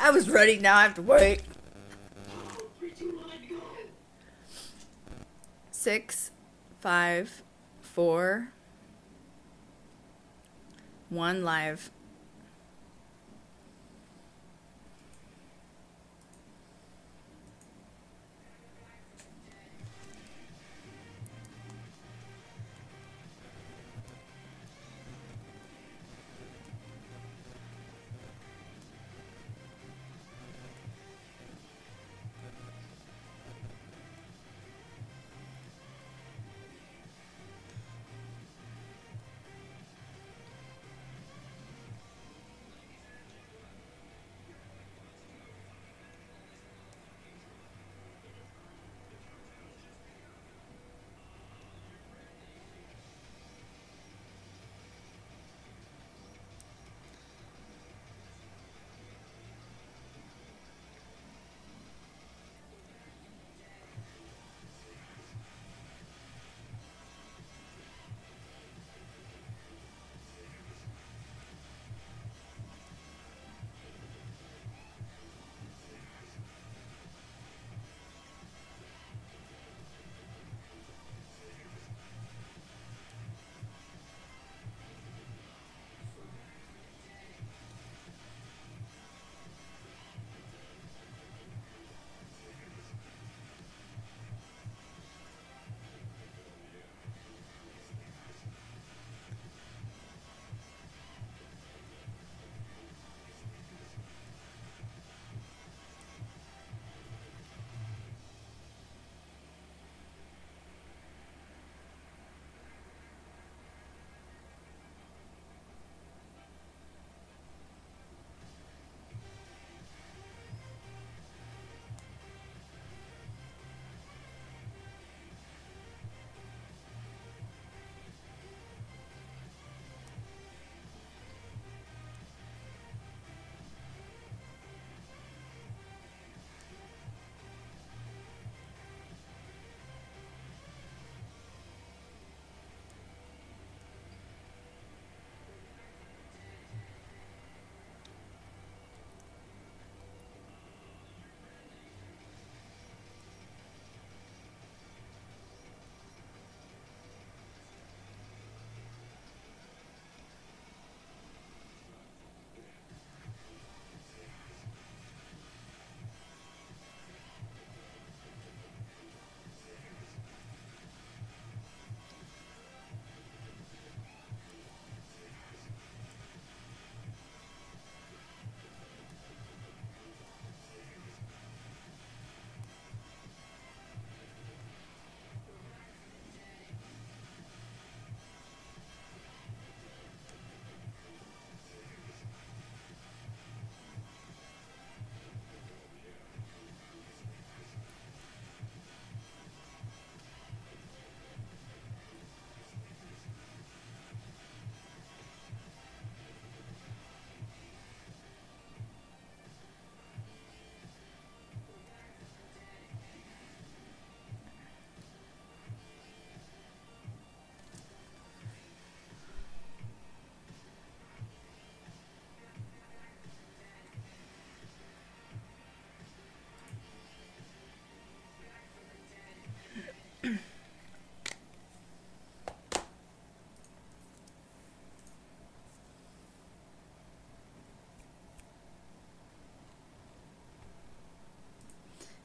I was ready. Now I have to wait. 6, 5, 4, 1 live.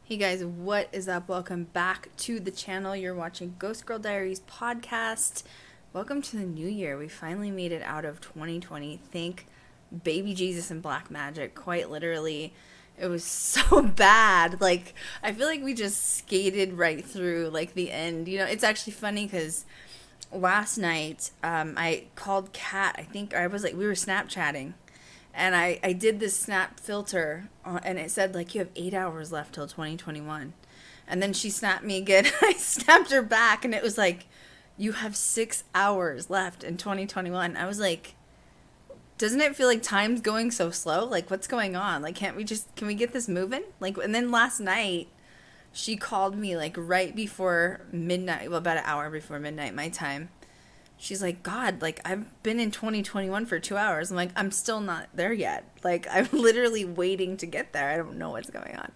Hey guys, what is up? Welcome back to the channel. You're watching Ghost Girl Diaries podcast. Welcome to the new year. We finally made it out of 2020. Thank baby Jesus and black magic. Quite literally, it was so bad. Like, I feel like we just skated right through like the end. You know, it's actually funny because last night I called Kat. I think I was like, we were Snapchatting. And I did this snap filter, and it said, like, you have 8 hours left till 2021. And then she snapped me again. I snapped her back, and it was like, you have 6 hours left in 2021. I was like, doesn't it feel like time's going so slow? Like, what's going on? Like, can we get this moving? Like, and then last night, she called me, like, right before midnight, well, about an hour before midnight, my time. She's like, God, like, I've been in 2021 for 2 hours. I'm like, I'm still not there yet. Like, I'm literally waiting to get there. I don't know what's going on.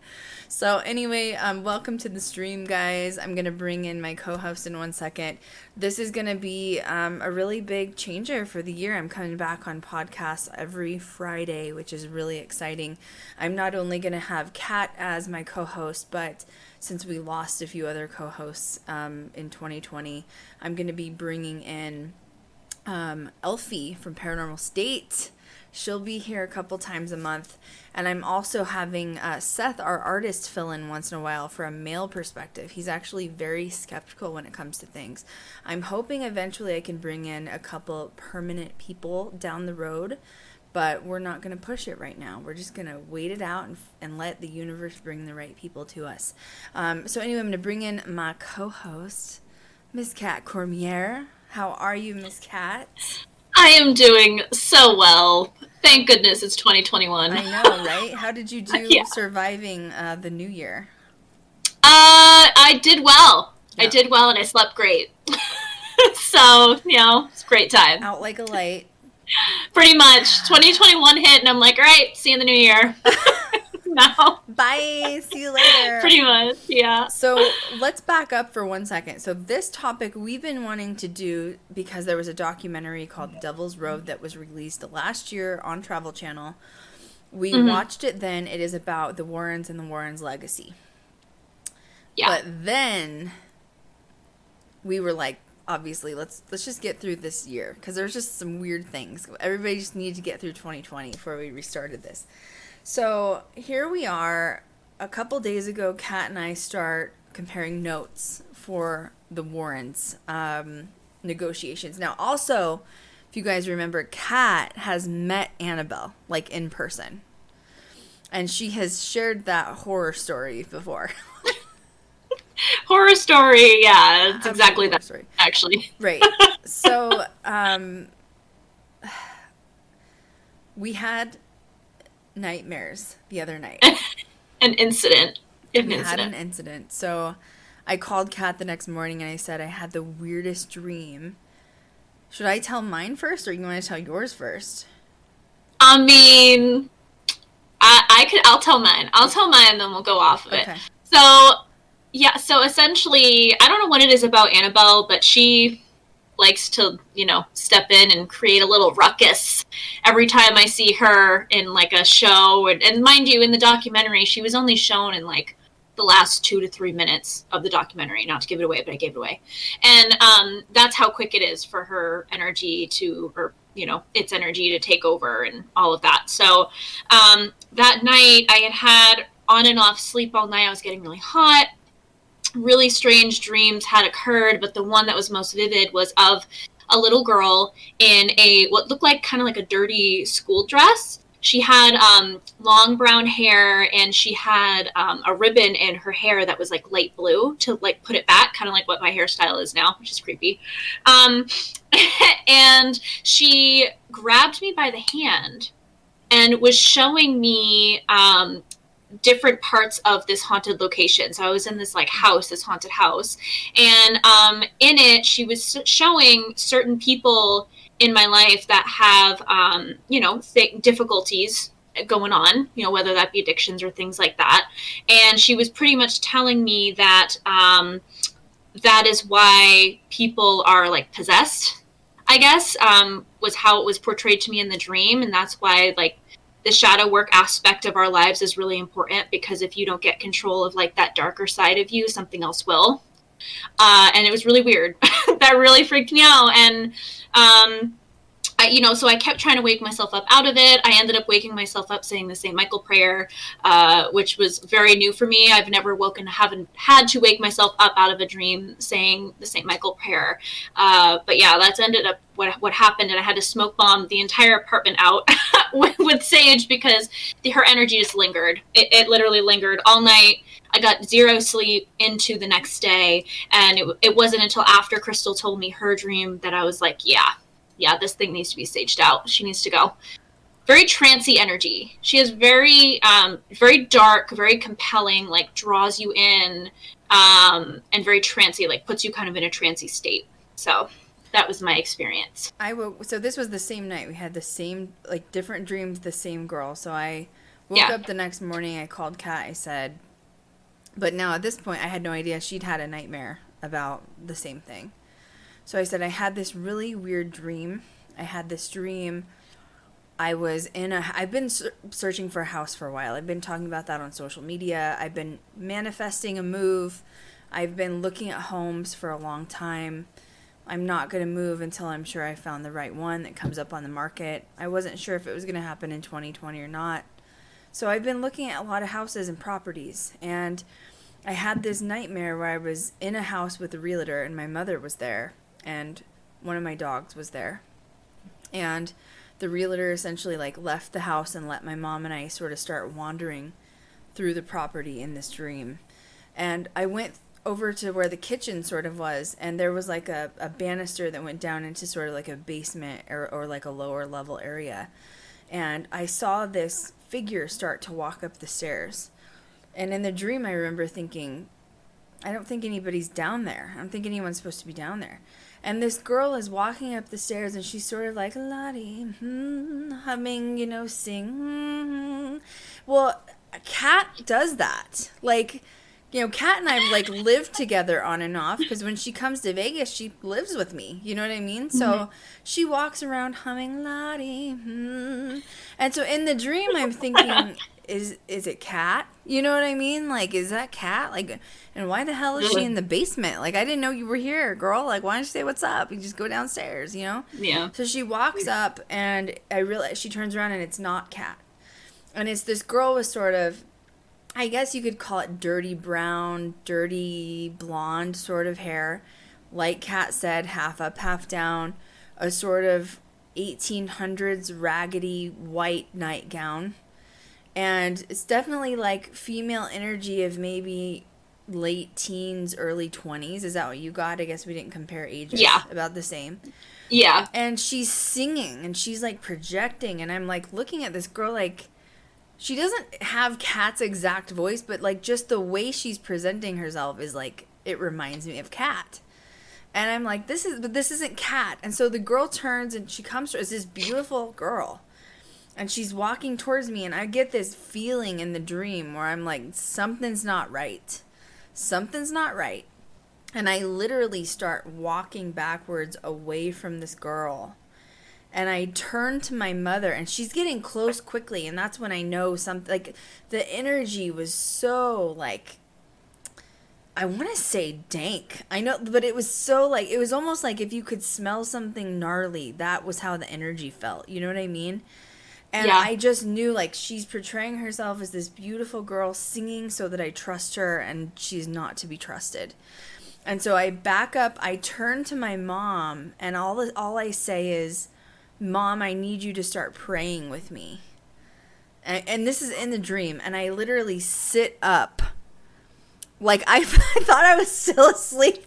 So anyway, welcome to the stream, guys. I'm going to bring in my co-host in 1 second. This is going to be a really big changer for the year. I'm coming back on podcasts every Friday, which is really exciting. I'm not only going to have Kat as my co-host, but since we lost a few other co-hosts in 2020, I'm going to be bringing in Elfie from Paranormal State. She'll be here a couple times a month. And I'm also having Seth, our artist, fill in once in a while for a male perspective. He's actually very skeptical when it comes to things. I'm hoping eventually I can bring in a couple permanent people down the road, but we're not going to push it right now. We're just going to wait it out and let the universe bring the right people to us. So anyway, I'm going to bring in my co-host, Miss Kat Cormier. How are you, Miss Kat? I am doing so well. Thank goodness it's 2021. I know, right? How did you do surviving the new year? I did well. Yeah. I did well and I slept great. So, it's a great time. Out like a light. Pretty much. 2021 hit and I'm like, all right, see you in the new year. No. Bye. See you later. Pretty much, yeah. So let's back up for 1 second. So this topic we've been wanting to do because there was a documentary called The Devil's Road that was released last year on Travel Channel. We watched it then. It is about the Warrens and the Warrens' legacy. Yeah. But then we were like, obviously, let's just get through this year because there's just some weird things. Everybody just needed to get through 2020 before we restarted this. So here we are. A couple days ago, Kat and I start comparing notes for the Warrens negotiations. Now, also, if you guys remember, Kat has met Annabelle, like in person. And she has shared that horror story before. Horror story, yeah. It's exactly that story. Actually. Right. So, we had nightmares the other night. An incident. We had an incident. So I called Kat the next morning and I said I had the weirdest dream. Should I tell mine first or you want to tell yours first? I mean, I'll tell mine. I'll tell mine and then we'll go off of it. So essentially, I don't know what it is about Annabelle, but she likes to, step in and create a little ruckus every time I see her in, like, a show. And mind you, in the documentary, she was only shown in, like, the last 2 to 3 minutes of the documentary. Not to give it away, but I gave it away. And that's how quick it is for her energy its energy to take over and all of that. So that night, I had on and off sleep all night. I was getting really hot. Really strange dreams had occurred, but the one that was most vivid was of a little girl in what looked like kind of like a dirty school dress. She had long brown hair and she had a ribbon in her hair that was like light blue to like put it back, kind of like what my hairstyle is now, which is creepy. And she grabbed me by the hand and was showing me different parts of this haunted location. So I was in this this haunted house, and in it she was showing certain people in my life that have difficulties going on, whether that be addictions or things like that. And she was pretty much telling me that that is why people are like possessed, I guess, was how it was portrayed to me in the dream. And that's why the shadow work aspect of our lives is really important, because if you don't get control of that darker side of you, something else will. And it was really weird. That really freaked me out. And, so I kept trying to wake myself up out of it. I ended up waking myself up saying the St. Michael prayer, which was very new for me. I've never haven't had to wake myself up out of a dream saying the St. Michael prayer. But yeah, that's ended up what happened. And I had to smoke bomb the entire apartment out with sage because her energy just lingered. It literally lingered all night. I got zero sleep into the next day. And it wasn't until after Krystal told me her dream that I was like, yeah, this thing needs to be saged out. She needs to go. Very trancy energy. She is very, very dark, very compelling, draws you in, and very trancy, puts you kind of in a trancy state. So that was my experience. So this was the same night. We had the same, like, different dreams, the same girl. So I woke up the next morning. I called Kat. I said, but now at this point, I had no idea she'd had a nightmare about the same thing. So I said, I had this really weird dream. I had this dream. I've been searching for a house for a while. I've been talking about that on social media. I've been manifesting a move. I've been looking at homes for a long time. I'm not going to move until I'm sure I found the right one that comes up on the market. I wasn't sure if it was going to happen in 2020 or not. So I've been looking at a lot of houses and properties. And I had this nightmare where I was in a house with a realtor and my mother was there. And one of my dogs was there. And the realtor essentially like left the house and let my mom and I sort of start wandering through the property in this dream. And I went over to where the kitchen sort of was, and there was like a banister that went down into sort of like a basement or like a lower level area. And I saw this figure start to walk up the stairs. And in the dream, I remember thinking, I don't think anybody's down there. I don't think anyone's supposed to be down there. And this girl is walking up the stairs, and she's sort of like, Lottie, humming, sing. Well, a cat does that. Like, Kat and I like lived together on and off because when she comes to Vegas, she lives with me. You know what I mean? Mm-hmm. So she walks around humming Lottie. And so in the dream, I'm thinking, is it Kat? You know what I mean? Like, is that Kat? Like, and why the hell is she in the basement? Like, I didn't know you were here, girl. Like, why don't you say what's up? You just go downstairs, Yeah. So she walks up, and I realize she turns around, and it's not Kat. And it's this girl with sort of, I guess you could call it dirty brown, dirty blonde sort of hair. Like Kat said, half up, half down. A sort of 1800s raggedy white nightgown. And it's definitely like female energy of maybe late teens, early 20s. Is that what you got? I guess we didn't compare ages. Yeah. About the same. Yeah. And she's singing and she's like projecting. And I'm like looking at this girl like, she doesn't have Kat's exact voice, but like just the way she's presenting herself is like, it reminds me of Kat. And I'm like, this isn't Kat. And so the girl turns and she comes to, it's this beautiful girl. And she's walking towards me and I get this feeling in the dream where I'm like, something's not right. Something's not right. And I literally start walking backwards away from this girl. And I turn to my mother, and she's getting close quickly, and that's when I know something, like, the energy was so, like, I want to say dank. I know, but it was so, like, it was almost like if you could smell something gnarly, that was how the energy felt. You know what I mean? And I just knew, like, she's portraying herself as this beautiful girl singing so that I trust her, and she's not to be trusted. And so I back up, I turn to my mom, and all I say is, Mom, I need you to start praying with me. And this is in the dream. And I literally sit up. Like, I thought I was still asleep.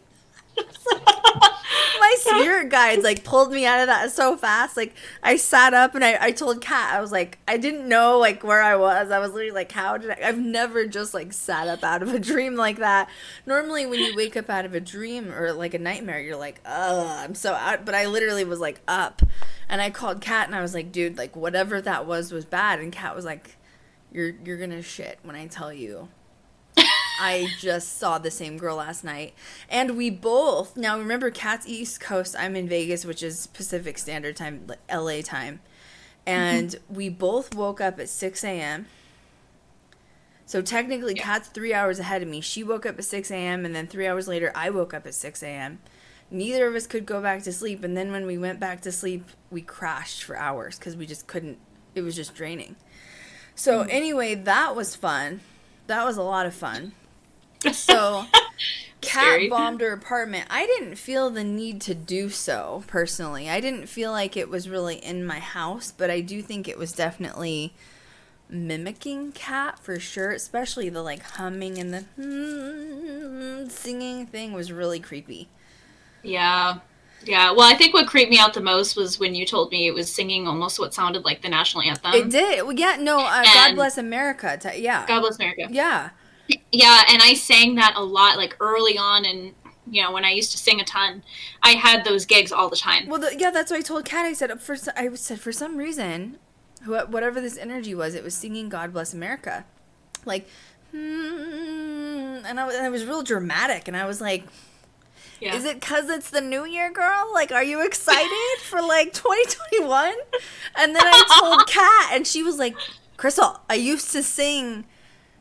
My spirit guides, like, pulled me out of that so fast. Like, I sat up and I told Kat, I was like, I didn't know, like, where I was. I was literally like, I've never just, like, sat up out of a dream like that. Normally, when you wake up out of a dream or, like, a nightmare, you're like, I'm so out. But I literally was, like, up. And I called Kat and I was like, dude, like, whatever that was bad. And Kat was like, you're gonna shit when I tell you. I just saw the same girl last night. And we both, now remember, Kat's East Coast, I'm in Vegas, which is Pacific Standard Time, like LA time. And we both woke up at 6 a.m. So technically, Kat's 3 hours ahead of me. She woke up at 6 a.m. and then 3 hours later, I woke up at 6 a.m. Neither of us could go back to sleep. And then when we went back to sleep, we crashed for hours because we just couldn't, it was just draining. So anyway, that was fun. That was a lot of fun. So Kat bombed her apartment. I didn't feel the need to do so, personally. I didn't feel like it was really in my house, but I do think it was definitely mimicking Kat for sure, especially the like humming and the singing thing was really creepy. Yeah. Well, I think what creeped me out the most was when you told me it was singing almost what sounded like the national anthem. It did. Well, yeah, no, God Bless America. Yeah. God Bless America. Yeah. Yeah, and I sang that a lot, like, early on in you know, when I used to sing a ton, I had those gigs all the time. Well, that's what I told Kat. I said for some reason, whatever this energy was, it was singing "God Bless America," like, and I was real dramatic, and I was like, yeah. Is it because it's the new year, girl? Like, are you excited for, like, 2021? And then I told Kat, and she was like, Krystal, I used to sing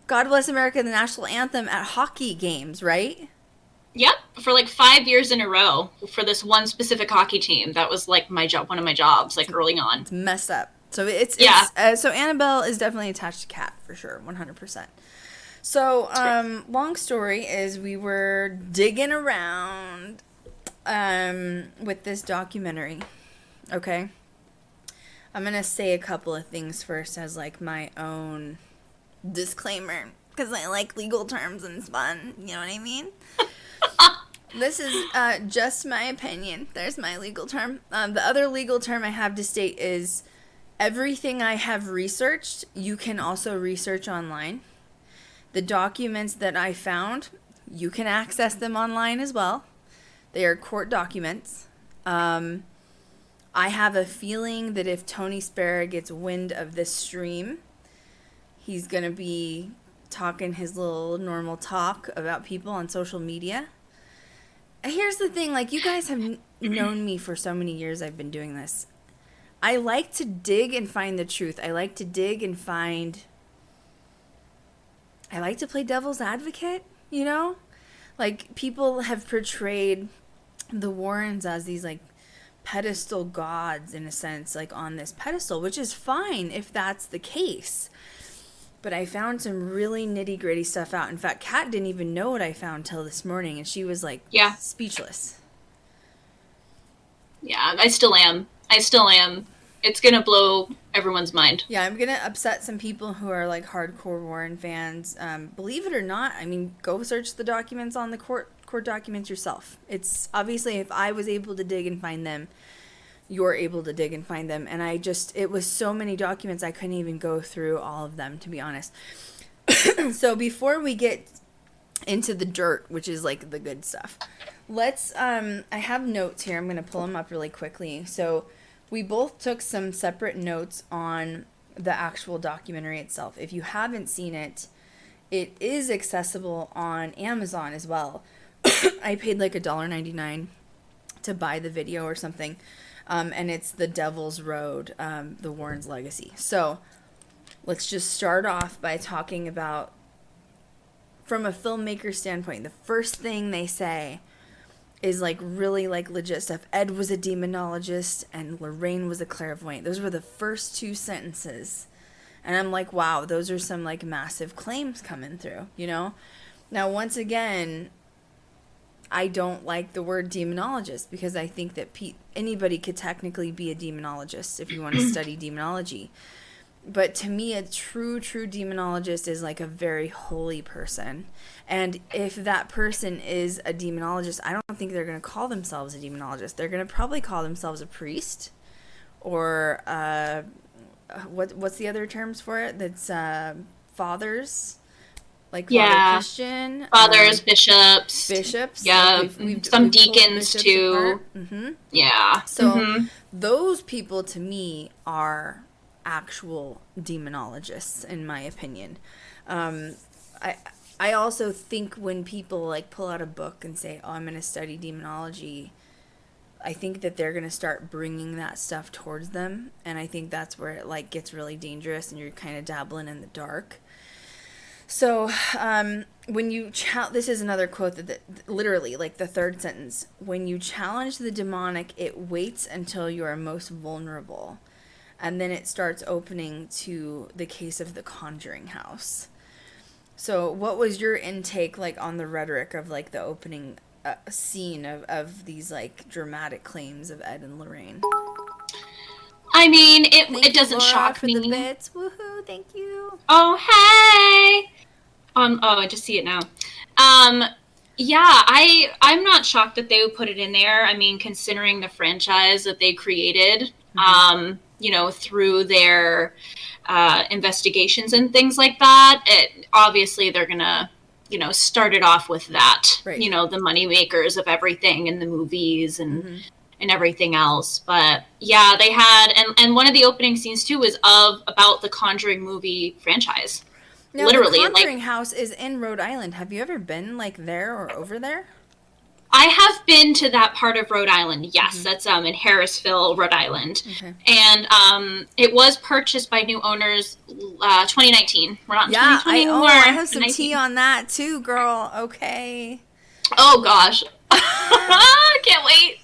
God Bless America, the national anthem, at hockey games, right? Yep, for, like, 5 years in a row for this one specific hockey team. That was, like, my job, one of my jobs, like, early on. It's messed up. So so Annabelle is definitely attached to Kat, for sure, 100%. So, long story is we were digging around with this documentary, okay? I'm going to say a couple of things first as, like, my own disclaimer, because I like legal terms and it's fun, you know what I mean? This is just my opinion. There's my legal term. The other legal term I have to state is everything I have researched, you can also research online. The documents that I found, you can access them online as well. They are court documents. I have a feeling that if Tony Spera gets wind of this stream, he's going to be talking his little normal talk about people on social media. Here's the thing, like, you guys have known me for so many years. I've been doing this. I like to dig and find the truth. I like to dig and find... I like to play devil's advocate, you know? Like, people have portrayed the Warrens as these, like, pedestal gods, in a sense, like, on this pedestal, which is fine if that's the case. But I found some really nitty-gritty stuff out. In fact, Kat didn't even know what I found till this morning, and she was, like, speechless. Yeah, I still am. It's going to blow everyone's mind. Yeah, I'm going to upset some people who are, like, hardcore Warren fans. Believe it or not, I mean, go search the documents on the court documents yourself. It's obviously, if I was able to dig and find them, you're able to dig and find them. And it was so many documents, I couldn't even go through all of them, to be honest. So before we get into the dirt, which is, like, the good stuff, I have notes here. I'm going to pull them up really quickly. So we both took some separate notes on the actual documentary itself. If you haven't seen it, it is accessible on Amazon as well. I paid like $1.99 to buy the video or something. And it's The Devil's Road, The Warrens' Legacy. So let's just start off by talking about, from a filmmaker standpoint, the first thing they say is, like, really, like, legit stuff. Ed was a demonologist and Lorraine was a clairvoyant. Those were the first two sentences. And I'm like, wow, those are some, like, massive claims coming through, you know? Now, once again, I don't like the word demonologist because I think that anybody could technically be a demonologist if you want to study demonology. But to me, a true demonologist is, like, a very holy person. And if that person is a demonologist, I don't think they're going to call themselves a demonologist. They're going to probably call themselves a priest or what's the other terms for it? That's fathers, like Father Christian. Fathers, bishops. Yeah, like we've some deacons too. Mm-hmm. Yeah. So those people to me are actual demonologists, in my opinion. I also think when people, like, pull out a book and say, oh, I'm going to study demonology, I think that they're going to start bringing that stuff towards them. And I think that's where it, like, gets really dangerous and you're kind of dabbling in the dark. So when you this is another quote that literally, like, the third sentence, when you challenge the demonic, it waits until you are most vulnerable. And then it starts opening to the case of the Conjuring House. So what was your intake, like, on the rhetoric of, like, the opening scene of these, like, dramatic claims of Ed and Lorraine? I mean, it doesn't shock me. For the bits. Woohoo, thank you. Oh, hey! I just see it now. Yeah, I'm not shocked that they would put it in there. I mean, considering the franchise that they created, you know, through their investigations and things like that, obviously they're gonna started off with that, right. The money makers of everything in the movies and everything else. But yeah, they had, and one of the opening scenes too was about the Conjuring movie franchise. Now, literally, the Conjuring house is in Rhode Island. Have you ever been there or over there? I have been to that part of Rhode Island. Yes, that's in Harrisville, Rhode Island. Okay. And it was purchased by new owners 2019. We're not in 2020 anymore. I have some tea on that too, girl. Okay. Oh gosh. Can't wait.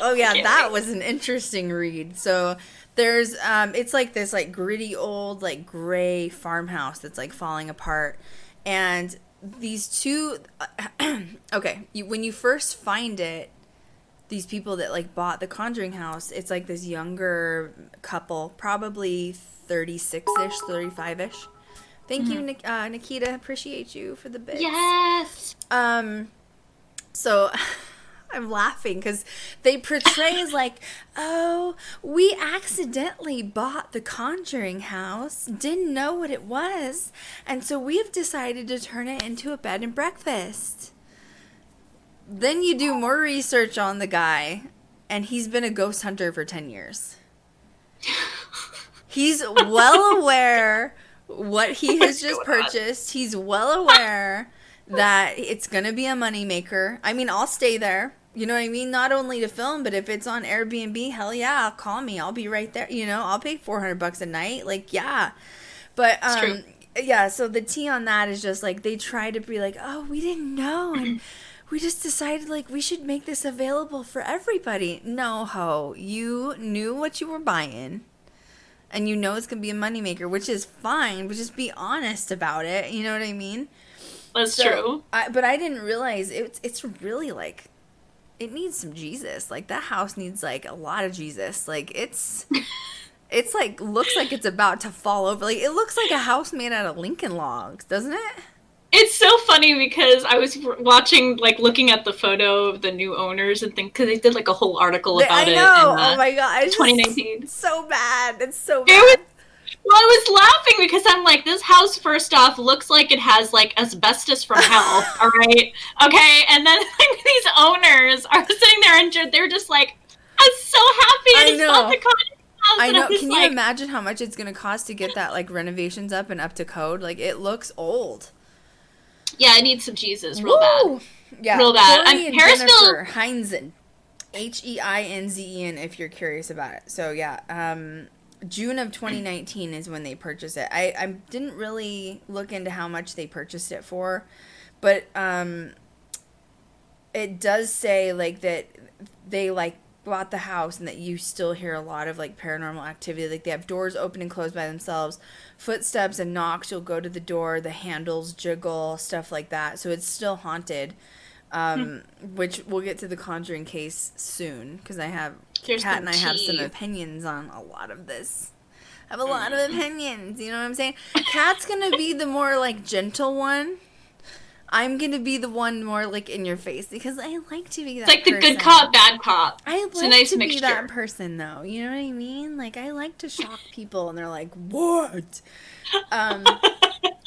Oh yeah, that was an interesting read. So there's it's like this gritty old gray farmhouse that's falling apart, and these two okay, when you first find it, these people that bought the Conjuring house, it's this younger couple, probably 36ish, 35ish. Thank you, Nikita. Appreciate you for the bits. Yes. So I'm laughing because they portray as oh, we accidentally bought the Conjuring house, didn't know what it was, and so we've decided to turn it into a bed and breakfast. Then you do more research on the guy, and he's been a ghost hunter for 10 years. He's well aware what he has just purchased. He's well aware that it's going to be a moneymaker. I mean, I'll stay there. You know what I mean? Not only to film, but if it's on Airbnb, hell yeah, call me. I'll be right there. I'll pay $400 a night. Yeah. But, yeah, so the tea on that is just, they try to be oh, we didn't know, and we just decided, we should make this available for everybody. No, ho. You knew what you were buying, and you know it's going to be a moneymaker, which is fine, but just be honest about it. You know what I mean? That's true. But I didn't realize it's really, it needs some Jesus. That house needs, a lot of Jesus. It's looks like it's about to fall over. It looks like a house made out of Lincoln logs, doesn't it? It's so funny because I was watching, looking at the photo of the new owners and because they did, a whole article about it. I know. Oh, my God. 2019. It's so bad. It's so bad. Well, I was laughing because I'm this house, first off, looks like it has, asbestos from hell, all right? Okay, and then, these owners are sitting there and they're just I'm so happy I just bought the Conjuring house. I know. Can you imagine how much it's going to cost to get that, renovations up and up to code? It looks old. Yeah, it needs some Jesus real bad. Yeah, real bad. Harrisville. Heinzen. Heinzen, if you're curious about it. So, yeah, June of 2019 is when they purchased it. I didn't really look into how much they purchased it for, but it does say that they bought the house and that you still hear a lot of paranormal activity. They have doors open and close by themselves, footsteps and knocks. You'll go to the door, the handles jiggle, stuff like that. So it's still haunted. Which we'll get to the Conjuring case soon because Kat and I have some opinions on a lot of this. I have a lot of opinions, you know what I'm saying? Kat's gonna be the more gentle one. I'm gonna be the one more in your face because I like to be that person. It's the good cop, bad cop. I like it's a nice to mixture. Be that person though. You know what I mean? I like to shock people and they're what?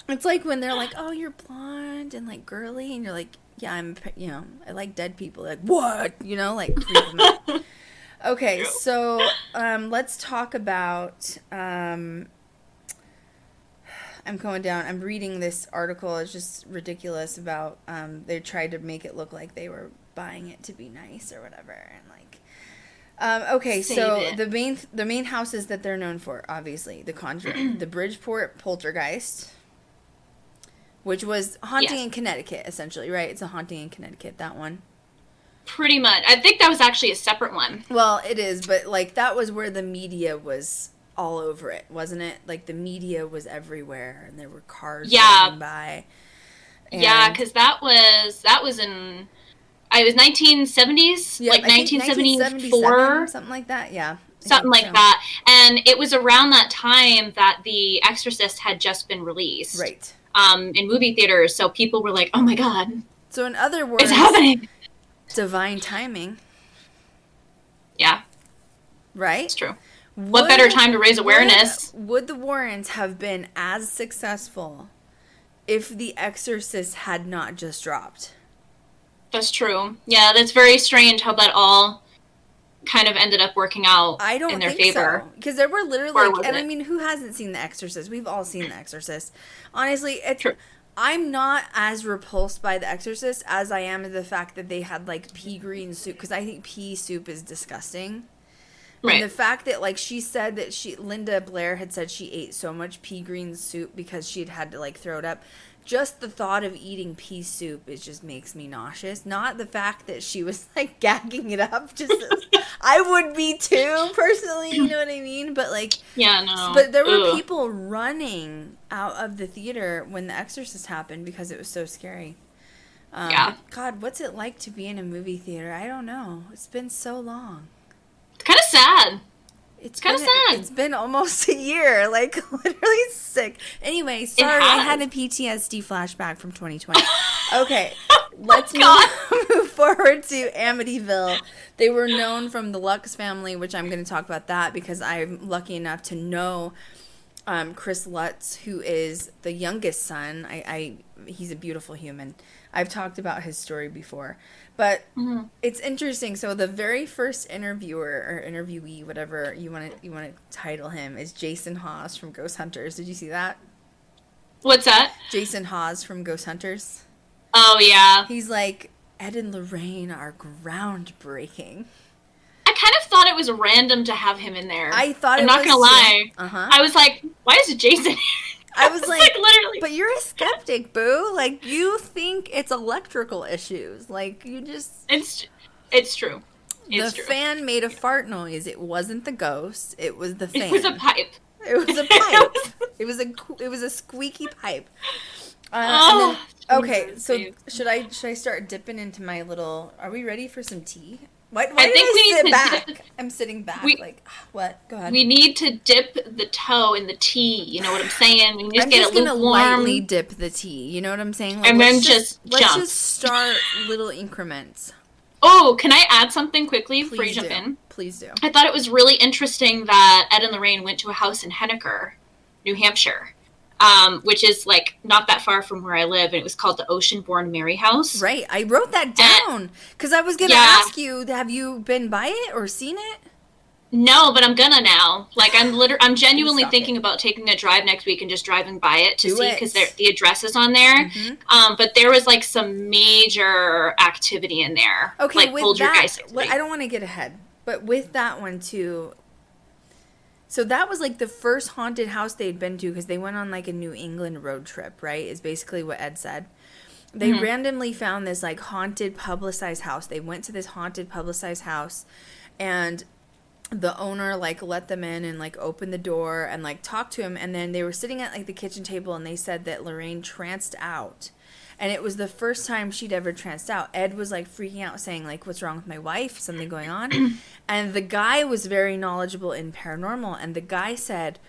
It's when they're oh, you're blonde and girly and you're yeah, I'm, I like dead people. What? Creep them out. Okay, so let's talk about, I'm going down, I'm reading this article. It's just ridiculous about, they tried to make it look like they were buying it to be nice or whatever. And okay, so the main houses that they're known for, obviously, The Conjuring, the Bridgeport Poltergeist, which was haunting in Connecticut, essentially, right? It's a haunting in Connecticut, that one. Pretty much. I think that was actually a separate one. Well, it is, but that was where the media was all over it, wasn't it? The media was everywhere, and there were cars driving by. And yeah, because that was in, it was 1970s, yeah, 1974, something like that. Yeah, something like that. And it was around that time that The Exorcist had just been released, right? In movie theaters, so people were oh my God. So in other words, it's happening. Divine timing. Yeah. Right? It's true. What better time to raise awareness? Would the Warrens have been as successful if The Exorcist had not just dropped. That's true. Yeah, that's very strange how that all kind of ended up working out in their favor. Because there were literally, and I mean, who hasn't seen The Exorcist? We've all seen The Exorcist. Honestly, I'm not as repulsed by The Exorcist as I am the fact that they had, like, pea green soup, because I think pea soup is disgusting. Right. And the fact that, like, she said that Linda Blair had said she ate so much pea green soup because she'd had to, like, throw it up. Just the thought of eating pea soup, it just makes me nauseous. Not the fact that she was, like, gagging it up. Just, I would be too, personally, you know what I mean? But, like... Yeah, no. But there were people running out of the theater when The Exorcist happened because it was so scary. Yeah. God, what's it like to be in a movie theater? I don't know. It's been so long. It's kind of sad. It's kind of sad. It's been almost a year. Like, literally sick. Anyway, sorry, I had a PTSD flashback from 2020. Okay, let's move forward to Amityville. They were known from the Lux family, which I'm going to talk about that because I'm lucky enough to know Chris Lutz, who is the youngest son. He's a beautiful human. I've talked about his story before. But it's interesting. So the very first interviewer or interviewee, whatever you want to title him, is Jason Hawes from Ghost Hunters. Did you see that? What's that? Jason Hawes from Ghost Hunters. Oh, yeah. He's like, Ed and Lorraine are groundbreaking. I kind of thought it was random to have him in there. I thought I'm not going to lie. I was like, why is it Jason here? I was like, literally. But you're a skeptic, boo. Like, you think it's electrical issues. Like, you just... It's true. The fan made a fart noise. It wasn't the ghost. It was the fan. It was a pipe. It was a pipe. it was a squeaky pipe. Okay, so should I start dipping into my little... Are we ready for some tea? Why did I sit back? I'm sitting back. What? Go ahead. We need to dip the toe in the tea. You know what I'm saying? We I'm just gonna lightly dip the tea. You know what I'm saying? Like, and then let's just start little increments. Oh, can I add something quickly before you jump in? Please do. I thought it was really interesting that Ed and Lorraine went to a house in Henniker, New Hampshire. Which is, like, not that far from where I live, and it was called the Ocean-Born Mary House. Right. I wrote that down, because I was going to ask you, have you been by it or seen it? No, but I'm gonna now. Like, I'm genuinely thinking about taking a drive next week and just driving by it to see, because the address is on there. Mm-hmm. But there was, like, some major activity in there. Okay, like, with poltergeist that, I don't want to get ahead, but with that one, too... So that was, like, the first haunted house they'd been to, because they went on, like, a New England road trip, right, is basically what Ed said. They randomly found this, like, haunted, publicized house. They went to this haunted, publicized house, and the owner, like, let them in and, like, opened the door and, like, talked to him. And then they were sitting at, like, the kitchen table, and they said that Lorraine tranced out. And it was the first time she'd ever tranced out. Ed was, like, freaking out, saying, like, what's wrong with my wife? Something going on? And the guy was very knowledgeable in paranormal. And the guy said,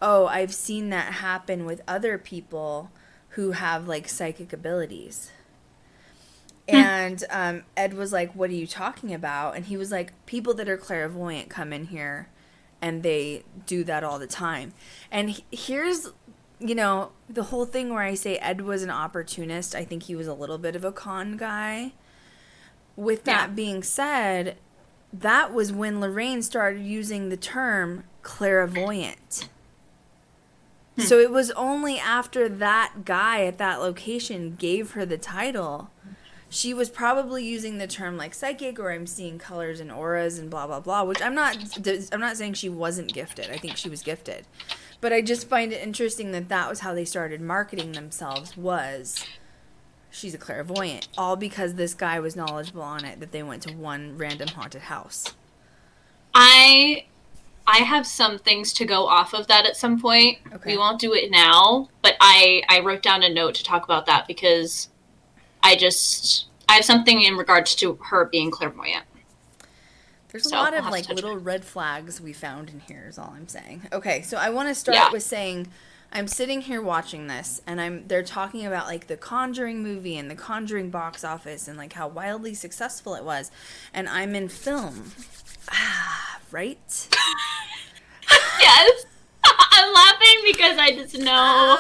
oh, I've seen that happen with other people who have, like, psychic abilities. And Ed was like, what are you talking about? And he was like, people that are clairvoyant come in here, and they do that all the time. And here's... You know, the whole thing where I say Ed was an opportunist, I think he was a little bit of a con guy. With that being said, that was when Lorraine started using the term clairvoyant. So it was only after that guy at that location gave her the title, she was probably using the term like psychic, or I'm seeing colors and auras and blah, blah, blah, which I'm not saying she wasn't gifted. I think she was gifted. But I just find it interesting that was how they started marketing themselves, was she's a clairvoyant. All because this guy was knowledgeable on it, that they went to one random haunted house. I have some things to go off of that at some point. Okay. We won't do it now, but I wrote down a note to talk about that because I have something in regards to her being clairvoyant. There's a lot of, like, little red flags we found in here is all I'm saying. Okay, so I want to start with saying I'm sitting here watching this, and they're talking about, like, the Conjuring movie and the Conjuring box office and, like, how wildly successful it was. And I'm in film. Right? Yes. I'm laughing because I just know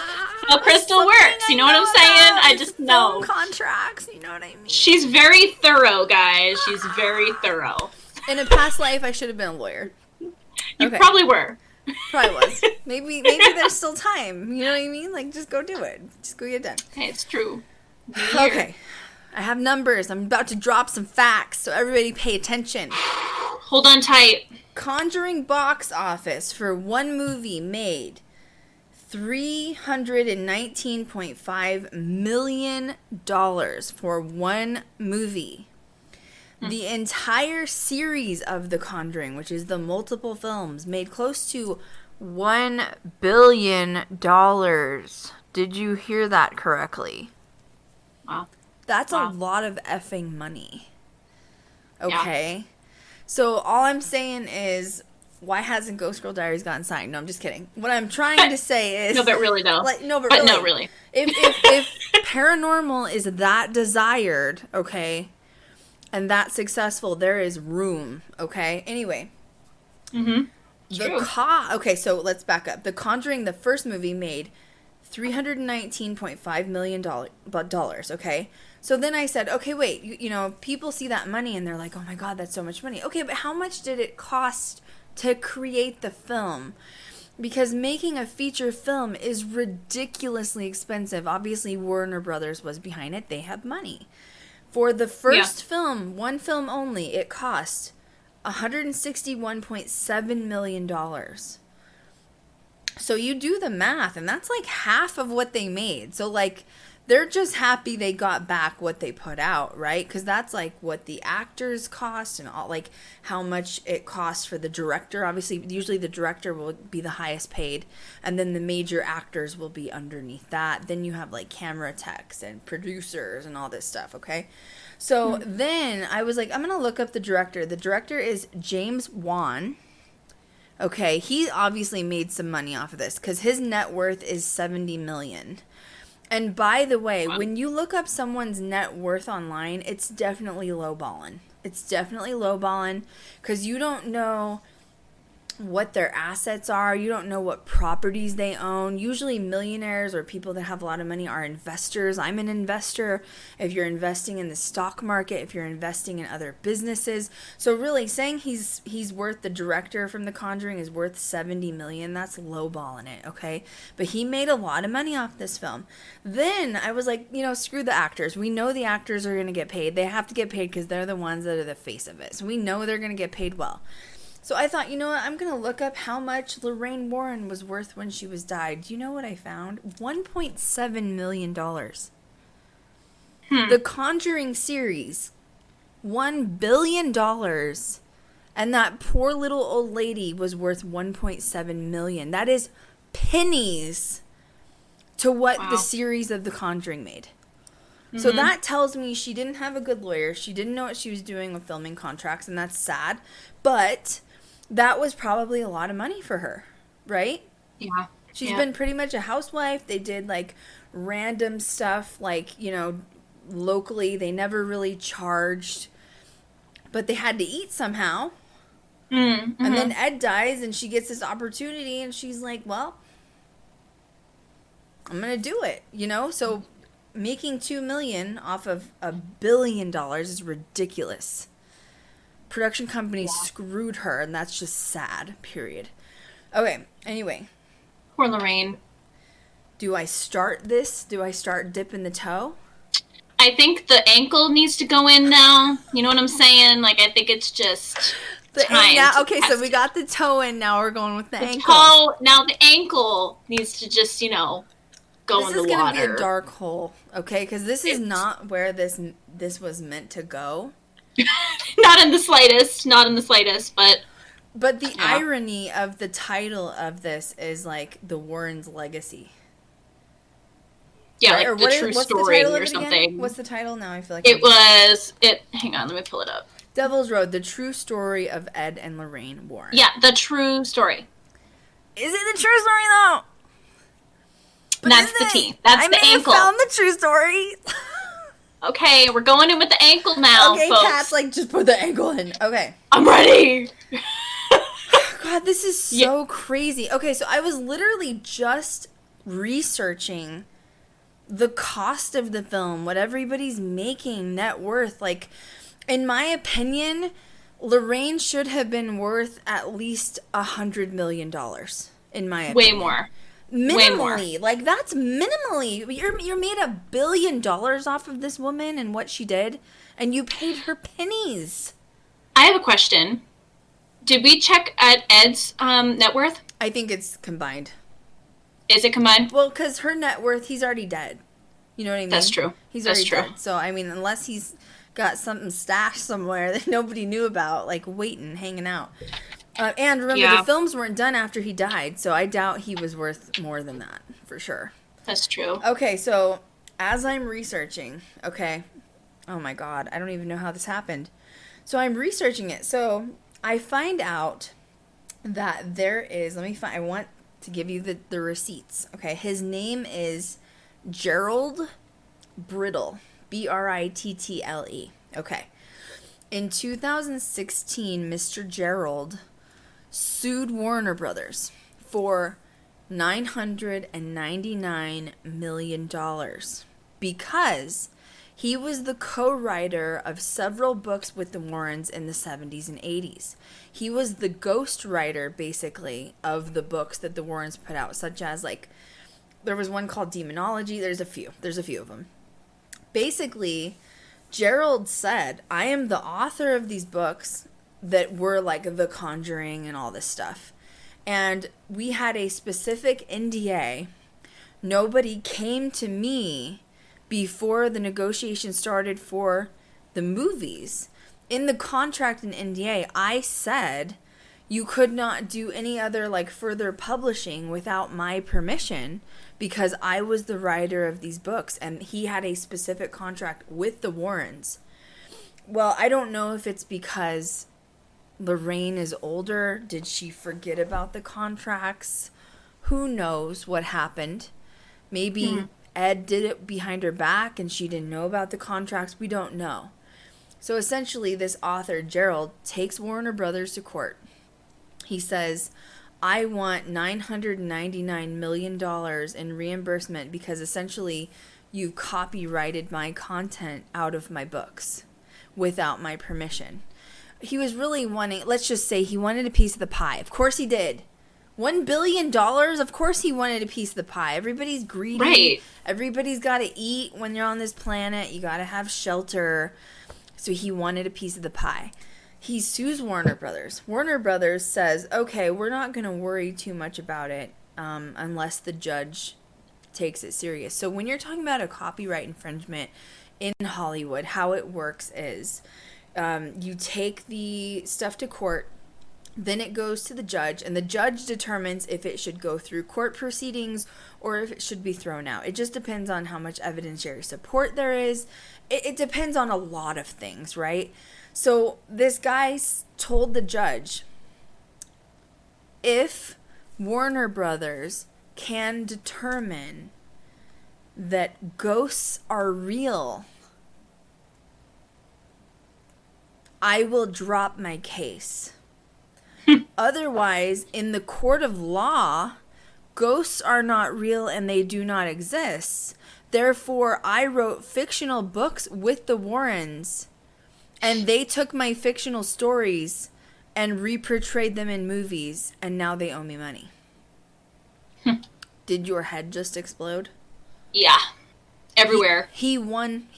how Krystal works. You know what I'm saying? I just know. Contracts, you know what I mean? She's very thorough, guys. She's very thorough. In a past life, I should have been a lawyer. You probably were. Probably was. Maybe there's still time. You know what I mean? Like, just go do it. Just go get it done. Hey, it's true. Okay. I have numbers. I'm about to drop some facts, so everybody pay attention. Hold on tight. Conjuring box office for one movie made $319.5 million for one movie. The entire series of The Conjuring, which is the multiple films, made close to $1 billion. Did you hear that correctly? Wow. That's a lot of effing money. Okay? Yeah. So all I'm saying is, why hasn't Ghost Girl Diaries gotten signed? No, I'm just kidding. What I'm trying to say is... No, but really, though. No, really. If paranormal is that desired, okay, and that successful, there is room, okay? Anyway. Mm-hmm. Okay, so let's back up. The Conjuring, the first movie, made $319.5 million, okay? So then I said, okay, wait, you know, people see that money and they're like, oh my God, that's so much money. Okay, but how much did it cost to create the film? Because making a feature film is ridiculously expensive. Obviously, Warner Brothers was behind it. They have money. For the first film, one film only, it cost $161.7 million. So you do the math, and that's like half of what they made. So, like, they're just happy they got back what they put out, right? Because that's like what the actors cost and all, like how much it costs for the director. Obviously, usually the director will be the highest paid, and then the major actors will be underneath that. Then you have like camera techs and producers and all this stuff, okay? So then I was like, I'm going to look up the director. The director is James Wan. Okay, he obviously made some money off of this because his net worth is $70 million. And by the way, when you look up someone's net worth online, it's definitely lowballing. It's definitely lowballing because you don't know what their assets are. You don't know what properties they own. Usually millionaires or people that have a lot of money are investors. I'm an investor. If you're investing in the stock market, if you're investing in other businesses. So really saying he's worth, the director from The Conjuring is worth $70 million, that's lowballing it, okay? But he made a lot of money off this film. Then I was like, you know, screw the actors. We know the actors are going to get paid. They have to get paid because they're the ones that are the face of it. So we know they're going to get paid well. So I thought, you know what, I'm going to look up how much Lorraine Warren was worth when she was died. Do you know what I found? $1.7 million. The Conjuring series, $1 billion. And that poor little old lady was worth $1.7 million. That is pennies to what the series of The Conjuring made. So that tells me she didn't have a good lawyer. She didn't know what she was doing with filming contracts, and that's sad. But that was probably a lot of money for her, right? Yeah. She's been pretty much a housewife. They did, like, random stuff, like, you know, locally. They never really charged. But they had to eat somehow. And then Ed dies, and she gets this opportunity, and she's like, well, I'm going to do it, you know? So making $2 million off of $1 billion is ridiculous. Production companies screwed her, and that's just sad, period. Okay, anyway. Poor Lorraine. Do I start this? Do I start dipping the toe? I think the ankle needs to go in now. You know what I'm saying? Like, I think it's just time. Okay, so we got the toe in, now we're going with the ankle. Now the ankle needs to just, you know, go in the water. This is going to be a dark hole, okay? Because this is not where this was meant to go. Not in the slightest, but the irony of the title of this is like the Warrens' legacy. Yeah, right? Like the true story or something. Again? What's the title now? I feel like hang on, let me pull it up. Devil's Road: The True Story of Ed and Lorraine Warren. Yeah, the true story. Is it the true story though? But that's the T. That's the ankle. I found the true story. Okay, we're going in with the ankle now, okay, folks. Kat's like, just put the ankle in. Okay. I'm ready! God, this is so crazy. Okay, so I was literally just researching the cost of the film, what everybody's making, net worth. Like, in my opinion, Lorraine should have been worth at least $100 million, in my opinion. Way more. Minimally. Way more. Like, that's minimally. You're made $1 billion off of this woman and what she did, and you paid her pennies. I have a question. Did we check at Ed's net worth? I think it's combined. Is it combined? Well, because her net worth, he's already dead. You know what I mean? That's true. He's already dead. So, I mean, unless he's got something stashed somewhere that nobody knew about, like waiting, hanging out. And remember, the films weren't done after he died, so I doubt he was worth more than that, for sure. That's true. Okay, so as I'm researching, oh my God, I don't even know how this happened. So I'm researching it. So I find out that there is, I want to give you the receipts. Okay, his name is Gerald Brittle, Brittle. Okay. In 2016, Mr. Gerald sued Warner Brothers for $999 million because he was the co-writer of several books with the Warrens in the 70s and 80s. He was the ghost writer, basically, of the books that the Warrens put out, such as, like, there was one called Demonology. There's a few of them. Basically, Gerald said, I am the author of these books that were like The Conjuring and all this stuff. And we had a specific NDA. Nobody came to me before the negotiation started for the movies. In the contract and NDA, I said you could not do any other like further publishing without my permission because I was the writer of these books and he had a specific contract with the Warrens. Well, I don't know if it's because Lorraine is older. Did she forget about the contracts? Who knows what happened? Maybe Ed did it behind her back and she didn't know about the contracts. We don't know. So essentially, this author, Gerald, takes Warner Brothers to court. He says, I want $999 million in reimbursement because essentially you copyrighted my content out of my books without my permission. He was really wanting, let's just say he wanted a piece of the pie. Of course he did. $1 billion? Of course he wanted a piece of the pie. Everybody's greedy. Right. Everybody's got to eat when you're on this planet. You got to have shelter. So he wanted a piece of the pie. He sues Warner Brothers. Warner Brothers says, okay, we're not going to worry too much about it unless the judge takes it serious. So when you're talking about a copyright infringement in Hollywood, how it works is you take the stuff to court, then it goes to the judge, and the judge determines if it should go through court proceedings or if it should be thrown out. It just depends on how much evidentiary support there is. It depends on a lot of things, right? So this guy told the judge, if Warner Brothers can determine that ghosts are real, I will drop my case. Otherwise, in the court of law, ghosts are not real and they do not exist. Therefore, I wrote fictional books with the Warrens, and they took my fictional stories and reportrayed them in movies, and now they owe me money. Did your head just explode? Yeah. Everywhere. He won.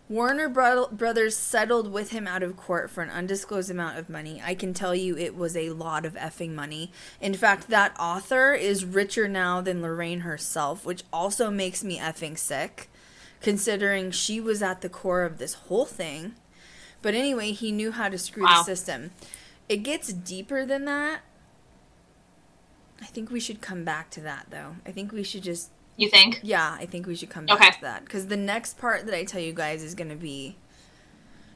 Warner Brothers settled with him out of court for an undisclosed amount of money. I can tell you it was a lot of effing money. In fact, that author is richer now than Lorraine herself, which also makes me effing sick, considering she was at the core of this whole thing. But anyway, he knew how to screw the system. It gets deeper than that. I think we should come back to that, though. I think we should just... You think? Yeah, I think we should come back to that. Because the next part that I tell you guys is going to be...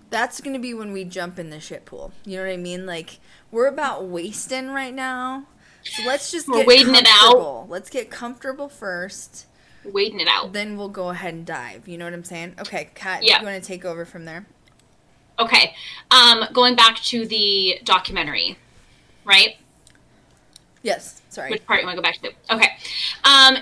That's going to be when we jump in the shit pool. You know what I mean? Like, we're about wasting right now. So let's just get waiting it out. Let's get comfortable first. Waiting it out. Then we'll go ahead and dive. You know what I'm saying? Okay, Kat, you want to take over from there? Okay. Going back to the documentary, right? Yes. Sorry. Which part you want to go back to? Okay.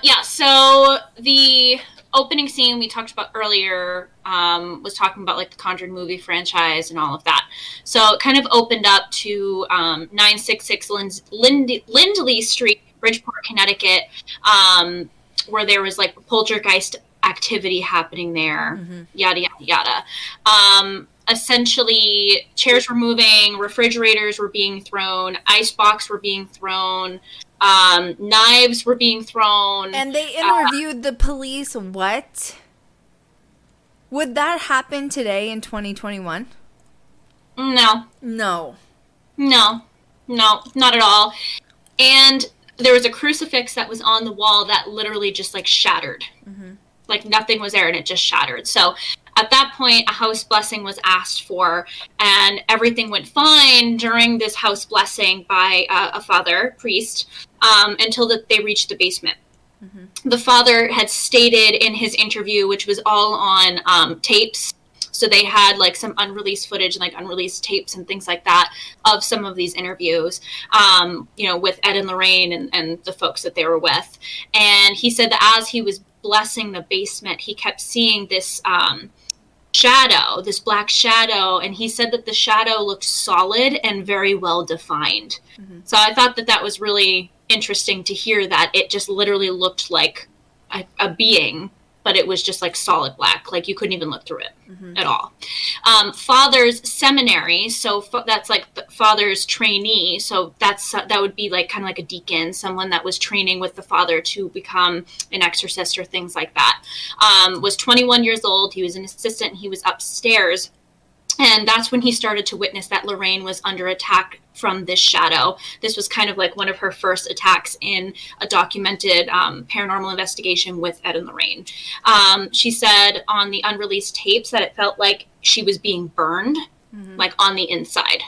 Yeah, so the opening scene we talked about earlier was talking about like the Conjuring movie franchise and all of that. So it kind of opened up to 966 Lindley Street, Bridgeport, Connecticut, where there was like poltergeist activity happening there, yada, yada, yada. Essentially, chairs were moving, refrigerators were being thrown, icebox were being thrown, knives were being thrown. And they interviewed the police. What? Would that happen today in 2021? No. No. No. No, not at all. And there was a crucifix that was on the wall that literally just like shattered. Like nothing was there and it just shattered. So at that point, a house blessing was asked for, and everything went fine during this house blessing by a father, priest, until they reached the basement. The father had stated in his interview, which was all on tapes, so they had like some unreleased footage and like unreleased tapes and things like that of some of these interviews, with Ed and Lorraine and the folks that they were with. And he said that as he was blessing the basement, he kept seeing this shadow, this black shadow, and he said that the shadow looked solid and very well defined. So I thought that was really interesting to hear, that it just literally looked like a being, but it was just like solid black, like you couldn't even look through it at all. Father's seminary, so that's like the father's trainee, so that would be like kind of like a deacon, someone that was training with the father to become an exorcist or things like that, was 21 years old. He was an assistant, he was upstairs, and that's when he started to witness that Lorraine was under attack from this shadow. This was kind of like one of her first attacks in a documented paranormal investigation with Ed and Lorraine. She said on the unreleased tapes that it felt like she was being burned, like on the inside.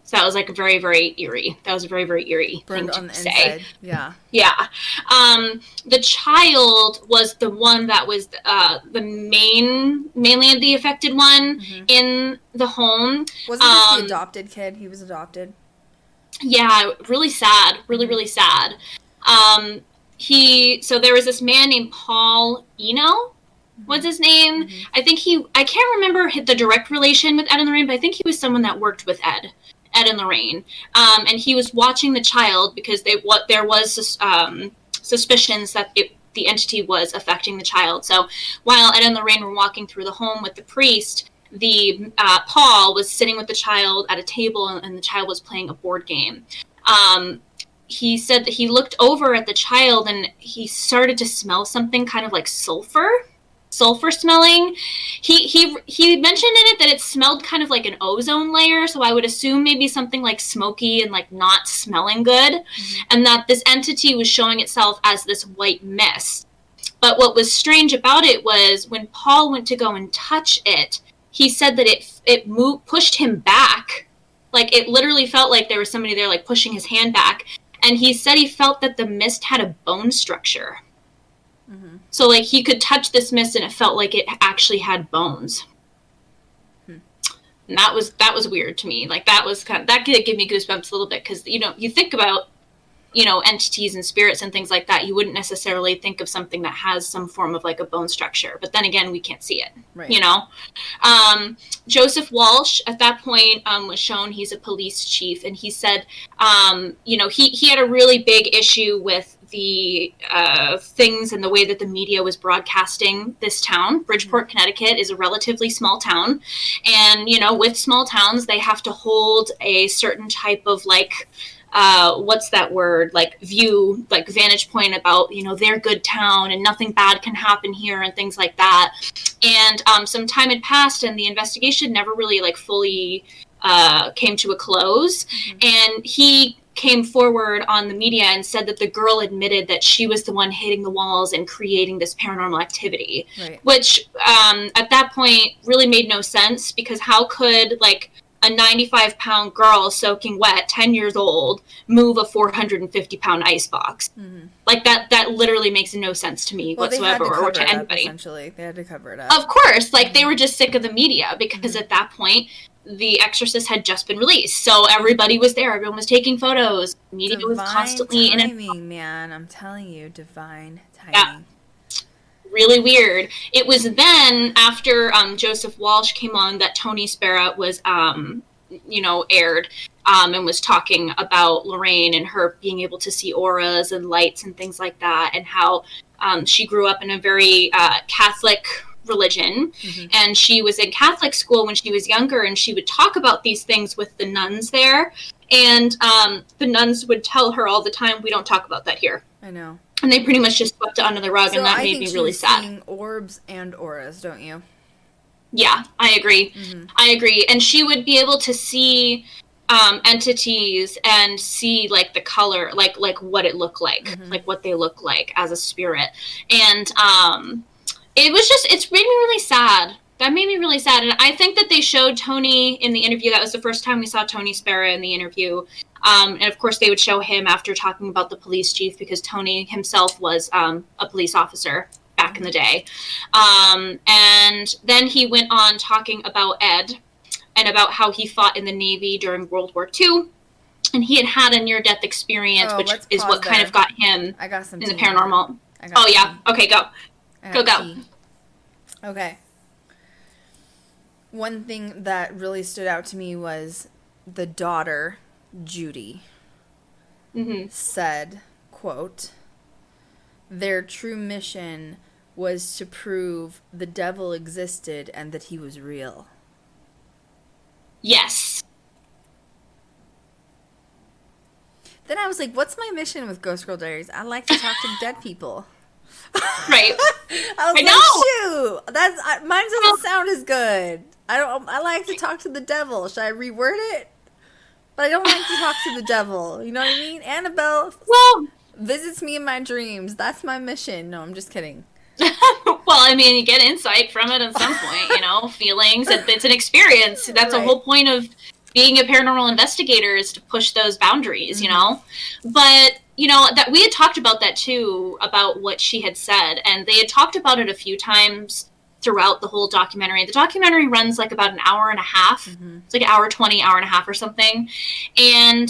So that was like very, very eerie. That was a very, very eerie Burned thing on to the say. inside. Yeah. Yeah. The child was the one that was mainly the affected one in the home. Wasn't this the adopted kid? He was adopted. Yeah, really sad. Really, really sad. So there was this man named Paul Eno, was his name. I can't remember the direct relation with Ed and Lorraine, but I think he was someone that worked with Ed and Lorraine. And he was watching the child because there was suspicions that the entity was affecting the child. So while Ed and Lorraine were walking through the home with the priest, the Paul was sitting with the child at a table, and the child was playing a board game. He said that he looked over at the child and he started to smell something kind of like sulfur smelling. He mentioned in it that it smelled kind of like an ozone layer, so I would assume maybe something like smoky and like not smelling good, and that this entity was showing itself as this white mist. But what was strange about it was when Paul went to go and touch it, he said that it pushed him back. Like it literally felt like there was somebody there like pushing his hand back, and he said he felt that the mist had a bone structure. So, like, he could touch this mist and it felt like it actually had bones. And that was weird to me. Like, that could give me goosebumps a little bit, because, you think about, entities and spirits and things like that. You wouldn't necessarily think of something that has some form of, like, a bone structure. But then again, we can't see it, right. Joseph Walsh, at that point, was shown. He's a police chief, and he said, he had a really big issue with the things and the way that the media was broadcasting this town. Bridgeport, Connecticut is a relatively small town. And, with small towns, they have to hold a certain type of, like, what's that word? Like, view, like, vantage point about, their good town and nothing bad can happen here and things like that. And some time had passed and the investigation never really, like, fully came to a close. And he came forward on the media and said that the girl admitted that she was the one hitting the walls and creating this paranormal activity, which at that point really made no sense, because how could like a 95-pound girl soaking wet, 10 years old, move a 450-pound icebox? Mm-hmm. Like, that literally makes no sense to me whatsoever, or to anybody. Essentially, they had to cover it up. Of course, like, they were just sick of the media, because at that point, The Exorcist had just been released, so everybody was there. Everyone was taking photos. Media was constantly in and man, I'm telling you, divine timing. Yeah. Really weird. It was then, after Joseph Walsh came on, that Tony Spera was, aired, and was talking about Lorraine and her being able to see auras and lights and things like that, and how she grew up in a very Catholic religion, and she was in Catholic school when she was younger, and she would talk about these things with the nuns there, and the nuns would tell her all the time, we don't talk about that here. I know. And they pretty much just swept it under the rug, and that made me really sad. Seeing orbs and auras, don't you? Yeah, I agree. I agree. And she would be able to see entities and see, like, the color, like what it looked like, like what they look like as a spirit. And it was just, it's made me really sad. That made me really sad. And I think that they showed Tony in the interview. That was the first time we saw Tony Spera in the interview. And of course they would show him after talking about the police chief, because Tony himself was a police officer back in the day. And then he went on talking about Ed and about how he fought in the Navy during World War II. And he had a near-death experience, which is what kind of got him in the paranormal. Oh, yeah. Okay, go. Go. Okay. One thing that really stood out to me was the daughter, Judy, said, quote, their true mission was to prove the devil existed and that he was real. Yes. Then I was like, what's my mission with Ghost Girl Diaries? I like to talk to dead people. Right. I know. Shoot, mine doesn't sound as good. I like to talk to the devil. Should I reword it? But I don't like to talk to the devil. You know what I mean? Annabelle visits me in my dreams. That's my mission. No, I'm just kidding. Well, I mean, you get insight from it at some point, feelings. It's an experience. That's the whole point of being a paranormal investigator, is to push those boundaries, But, that we had talked about that too, about what she had said. And they had talked about it a few times throughout the whole documentary. The documentary runs like about an hour and a half. It's like an hour 20, hour and a half or something. And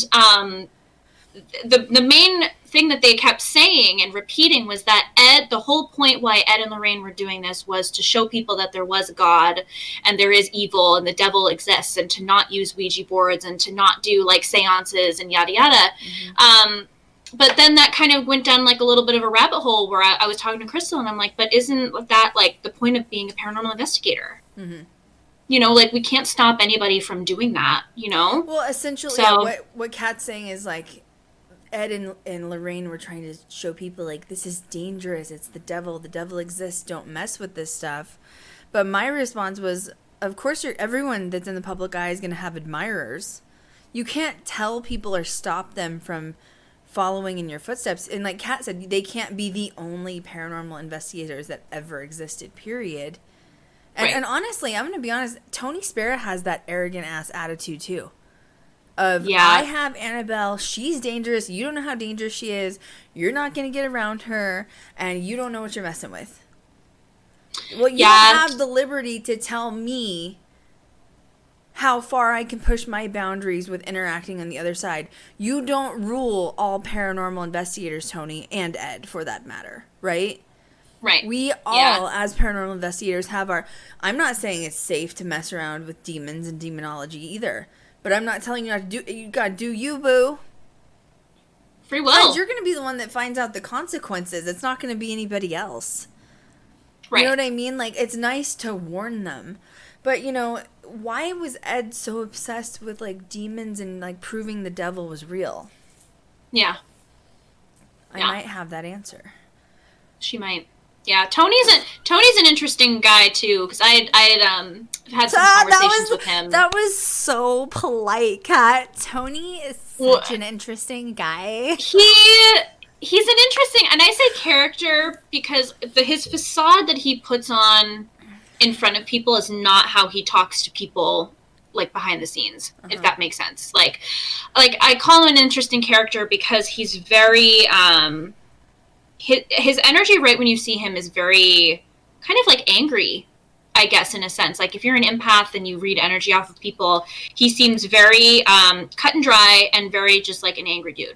the main thing that they kept saying and repeating was that the whole point why Ed and Lorraine were doing this was to show people that there was a God and there is evil and the devil exists, and to not use Ouija boards and to not do like seances and yada yada. But then that kind of went down like a little bit of a rabbit hole where I was talking to Krystal, and I'm like, but isn't that like the point of being a paranormal investigator? Like, we can't stop anybody from doing that, Well, essentially, what Kat's saying is like, Ed and Lorraine were trying to show people, like, this is dangerous. It's the devil. The devil exists. Don't mess with this stuff. But my response was, of course, everyone that's in the public eye is going to have admirers. You can't tell people or stop them from following in your footsteps. And like Kat said, they can't be the only paranormal investigators that ever existed, period. And honestly, I'm going to be honest, Tony Spera has that arrogant-ass attitude, too. I have Annabelle, she's dangerous, you don't know how dangerous she is, you're not going to get around her, and you don't know what you're messing with. Well, you don't have the liberty to tell me how far I can push my boundaries with interacting on the other side. You don't rule all paranormal investigators, Tony, and Ed, for that matter, right? Right. We all, as paranormal investigators, have I'm not saying it's safe to mess around with demons and demonology either. But I'm not telling you not to do. You gotta do you, boo. Free will. You're gonna be the one that finds out the consequences. It's not gonna be anybody else. Right. You know what I mean? Like, it's nice to warn them, but why was Ed so obsessed with like demons and like proving the devil was real? Yeah. I might have that answer. She might. Yeah, Tony's an interesting guy too, because I had some conversations with him. That was so polite, Kat. Tony is such an interesting guy. He's an interesting, and I say character because his facade that he puts on in front of people is not how he talks to people like behind the scenes, if that makes sense. Like I call him an interesting character because he's very his energy right when you see him is very kind of like angry, I guess, in a sense. Like if you're an empath and you read energy off of people, he seems very cut and dry and very just like an angry dude.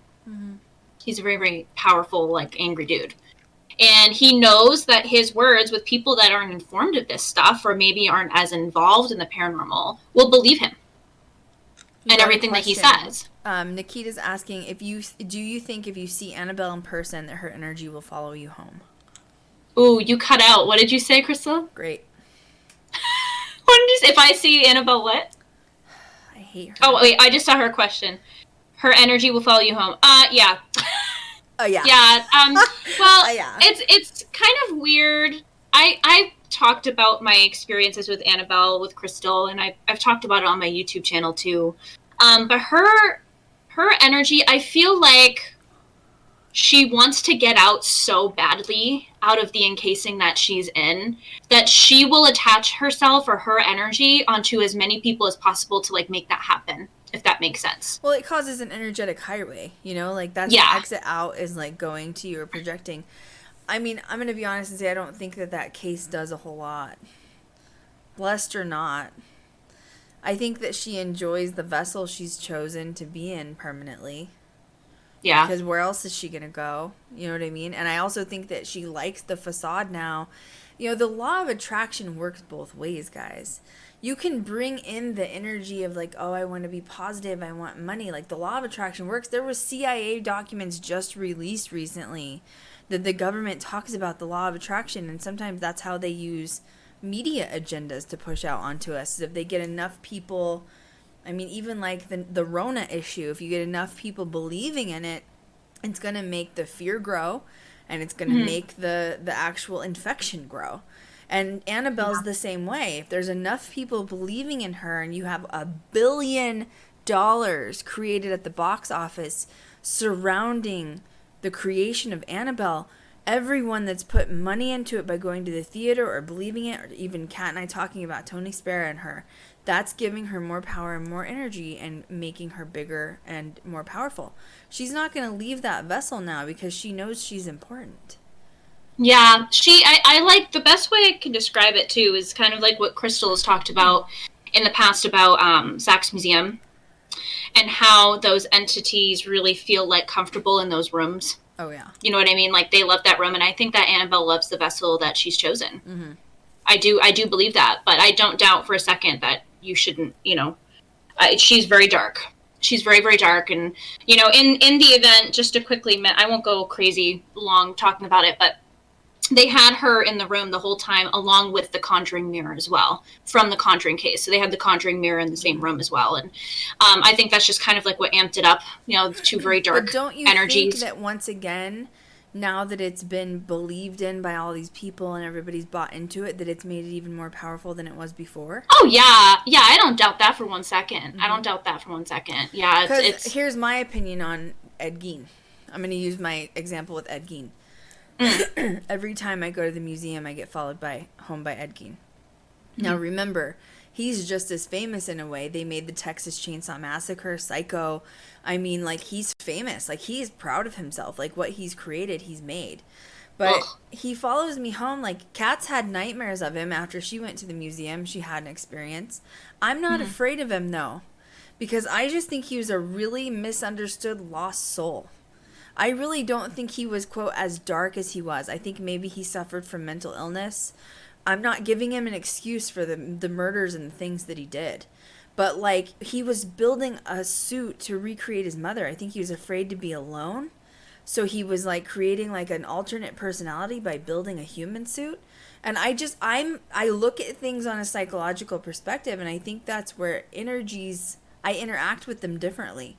He's a very, very powerful, like, angry dude. And he knows that his words with people that aren't informed of this stuff or maybe aren't as involved in the paranormal will believe him and everything that he says. Nikita's asking, do you think if you see Annabelle in person that her energy will follow you home? Ooh, you cut out. What did you say, Krystal? Great. What did you say? If I see Annabelle what? I hate her. Oh, wait, I just saw her question. Her energy will follow you home. Yeah. Oh, yeah. Yeah. Well, yeah. It's kind of weird. I talked about my experiences with Annabelle, with Krystal, and I've talked about it on my YouTube channel too. But her energy, I feel like she wants to get out so badly out of the encasing that she's in that she will attach herself or her energy onto as many people as possible to like make that happen. If that makes sense. Well, it causes an energetic highway, you know? Like, that's the exit out is, like, going to you or projecting. I mean, I'm going to be honest and say I don't think that case does a whole lot. Blessed or not. I think that she enjoys the vessel she's chosen to be in permanently. Yeah. Because where else is she going to go? You know what I mean? And I also think that she likes the facade now. You know, the law of attraction works both ways, guys. You can bring in the energy of like, oh, I want to be positive, I want money. Like the law of attraction works. There was CIA documents just released recently that the government talks about the law of attraction, and sometimes that's how they use media agendas to push out onto us. If they get enough people, I mean, even like the Rona issue, if you get enough people believing in it, it's going to make the fear grow, and it's going to make the actual infection grow. And Annabelle's the same way. If there's enough people believing in her and you have $1 billion created at the box office surrounding the creation of Annabelle, everyone that's put money into it by going to the theater or believing it, or even Kat and I talking about Tony Spera and her, that's giving her more power and more energy and making her bigger and more powerful. She's not going to leave that vessel now because she knows she's important. Yeah, I like, the best way I can describe it too is kind of like what Krystal has talked about in the past about Saks Museum and how those entities really feel like comfortable in those rooms. Oh yeah. You know what I mean? Like they love that room, and I think that Annabelle loves the vessel that she's chosen. Mm-hmm. I do believe that, but I don't doubt for a second that you shouldn't, you know, she's very dark. She's very, very dark. And, you know, in the event, just to quickly, I won't go crazy long talking about it, but they had her in the room the whole time, along with the Conjuring mirror as well, from the Conjuring case. So they had the Conjuring mirror in the same room as well. And I think that's just kind of like what amped it up, you know, two very dark energies. But don't you think that once again, now that it's been believed in by all these people and everybody's bought into it, that it's made it even more powerful than it was before? Oh, yeah. Yeah, I don't doubt that for 1 second. Mm-hmm. I don't doubt that for 1 second. Yeah, it's... Here's my opinion on Ed Gein. I'm going to use my example with Ed Gein. Every time I go to the museum, I get followed home by Ed Gein. Now, remember, he's just as famous in a way. They made the Texas Chainsaw Massacre, Psycho. I mean, like, he's famous. Like, he's proud of himself. Like, what he's created, he's made. But he follows me home. Like, Kat's had nightmares of him after she went to the museum. She had an experience. I'm not afraid of him, though, because I just think he was a really misunderstood, lost soul. I really don't think he was, quote, as dark as he was. I think maybe he suffered from mental illness. I'm not giving him an excuse for the murders and the things that he did. But, like, he was building a suit to recreate his mother. I think he was afraid to be alone. So he was, like, creating, like, an alternate personality by building a human suit. And I look at things on a psychological perspective, and I think that's where I interact with them differently.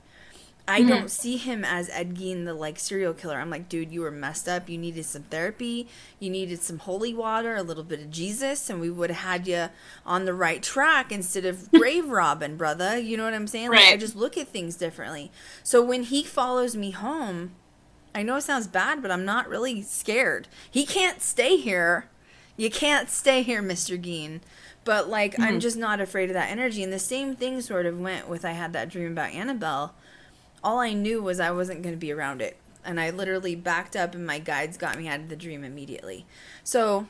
I don't see him as Ed Gein, the, like, serial killer. I'm like, dude, you were messed up. You needed some therapy. You needed some holy water, a little bit of Jesus, and we would have had you on the right track instead of grave robbing, brother. You know what I'm saying? Like, right. I just look at things differently. So when he follows me home, I know it sounds bad, but I'm not really scared. He can't stay here. You can't stay here, Mr. Geen. But, like, I'm just not afraid of that energy. And the same thing sort of went with I had that dream about Annabelle. All I knew was I wasn't going to be around it. And I literally backed up and my guides got me out of the dream immediately. So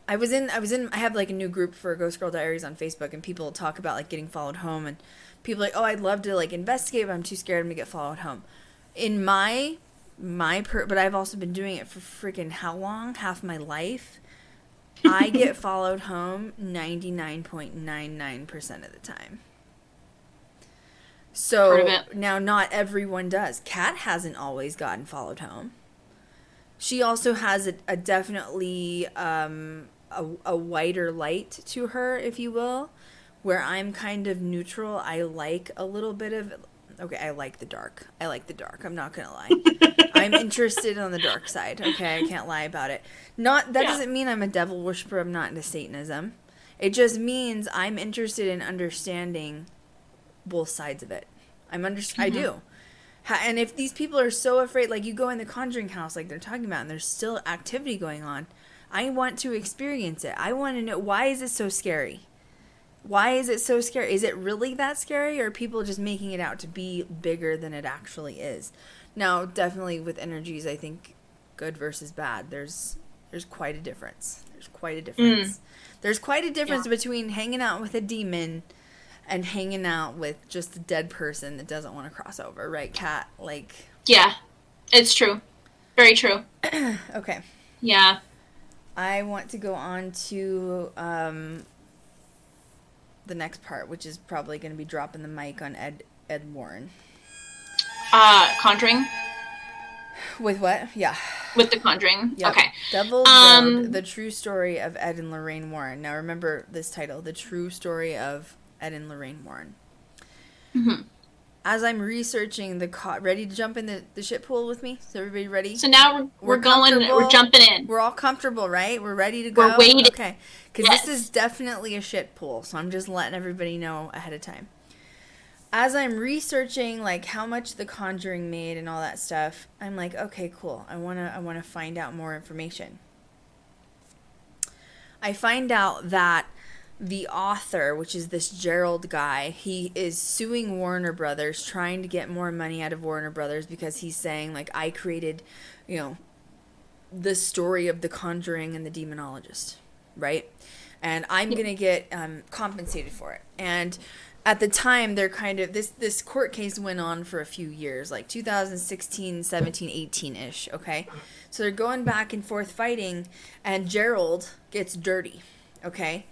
I have like a new group for Ghost Girl Diaries on Facebook, and people talk about like getting followed home, and people are like, oh, I'd love to like investigate, but I'm too scared to get followed home. In but I've also been doing it for freaking how long? Half my life. I get followed home 99.99% of the time. So now not everyone does. Kat hasn't always gotten followed home. She also has a definitely a whiter light to her, if you will, where I'm kind of neutral. I like a little bit of... Okay, I like the dark. I'm not going to lie. I'm interested on the dark side, okay? I can't lie about it. That doesn't mean I'm a devil worshiper. I'm not into Satanism. It just means I'm interested in understanding both sides of it. I do. And if these people are so afraid, like you go in the Conjuring house like they're talking about and there's still activity going on, I want to experience it. I want to know, why is it so scary? Why is it so scary? Is it really that scary, or are people just making it out to be bigger than it actually is? Now, definitely with energies, I think good versus bad, there's quite a difference. There's quite a difference between hanging out with a demon and hanging out with just a dead person that doesn't want to cross over, right, Kat? Like... Yeah, it's true. Very true. Okay. Yeah. I want to go on to the next part, which is probably going to be dropping the mic on Ed Warren. Conjuring? With what? Yeah. With the Conjuring? Yep. Okay. Devil's Road, the true story of Ed and Lorraine Warren. Now remember this title, The True Story of Ed and Lorraine Warren. Mm-hmm. As I'm researching ready to jump in the shit pool with me? Is everybody ready? So now we're jumping in. We're all comfortable, right? We're ready to go? We're waiting. Okay. Because This is definitely a shit pool, so I'm just letting everybody know ahead of time. As I'm researching, like, how much The Conjuring made and all that stuff, I'm like, okay, cool. I wanna find out more information. I find out that the author, which is this Gerald guy, he is suing Warner Brothers, trying to get more money out of Warner Brothers because he's saying, like, I created, the story of The Conjuring and the Demonologist, right? And I'm going to get compensated for it. And at the time, they're kind of, this court case went on for a few years, like 2016, 17, 18-ish, okay? So they're going back and forth fighting, and Gerald gets dirty, okay?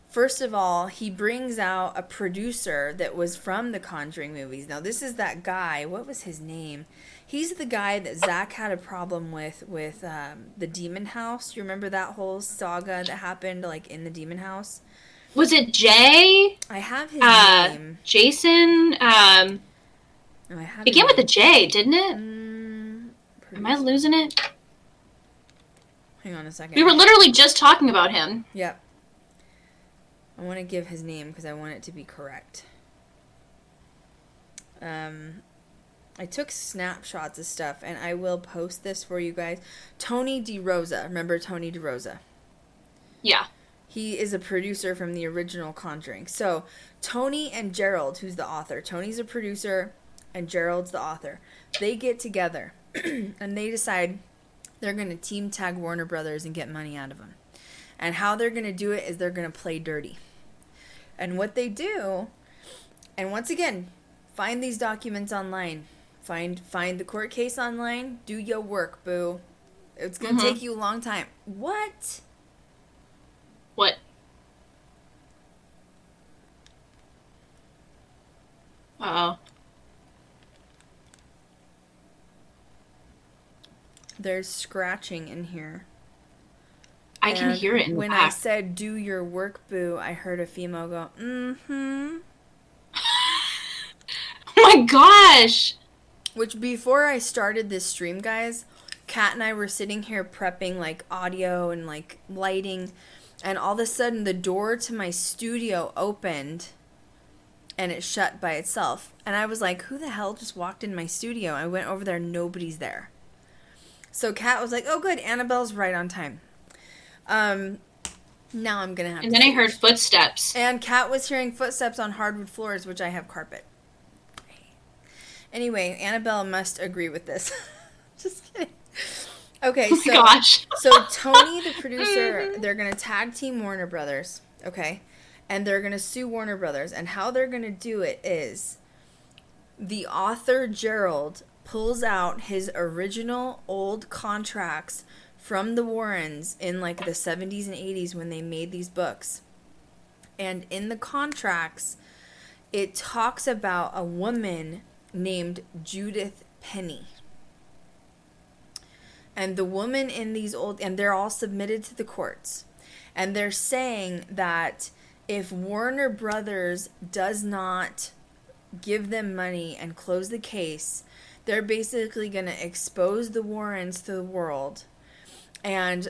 First of all, he brings out a producer that was from the Conjuring movies. Now, this is that guy. What was his name? He's the guy that Zach had a problem with the Demon House. You remember that whole saga that happened, like, in the Demon House? Was it Jay? I have his name. Jason? It began with a J, didn't it? Am I losing it? Hang on a second. We were literally just talking about him. Yep. I want to give his name because I want it to be correct. I took snapshots of stuff, and I will post this for you guys. Tony DeRosa. Remember Tony DeRosa? Yeah. He is a producer from the original Conjuring. So, Tony and Gerald, who's the author. Tony's a producer, and Gerald's the author. They get together, and they decide they're going to team tag Warner Brothers and get money out of them. And how they're going to do it is they're going to play dirty. And what they do, and once again, find these documents online. Find the court case online. Do your work, boo. It's going to take you a long time. What? What? Uh-oh. There's scratching in here. I can hear it in the back. When I said, do your work, boo, I heard a female go, mm-hmm. Oh my gosh! Which, before I started this stream, guys, Kat and I were sitting here prepping, like, audio and, like, lighting, and all of a sudden the door to my studio opened, and it shut by itself. And I was like, who the hell just walked in my studio? I went over there, nobody's there. So Kat was like, oh, good, Annabelle's right on time. Now I'm gonna have. And then I heard footsteps. And Kat was hearing footsteps on hardwood floors, which I have carpet. Anyway, Annabelle must agree with this. Just kidding. Okay, oh my gosh. So Tony, the producer, they're gonna tag team Warner Brothers, okay, and they're gonna sue Warner Brothers. And how they're gonna do it is, the author Gerald pulls out his original old contracts from the Warrens in like the 70s and 80s when they made these books. And in the contracts, it talks about a woman named Judith Penny. And the woman in these and they're all submitted to the courts. And they're saying that if Warner Brothers does not give them money and close the case, they're basically going to expose the Warrens to the world. And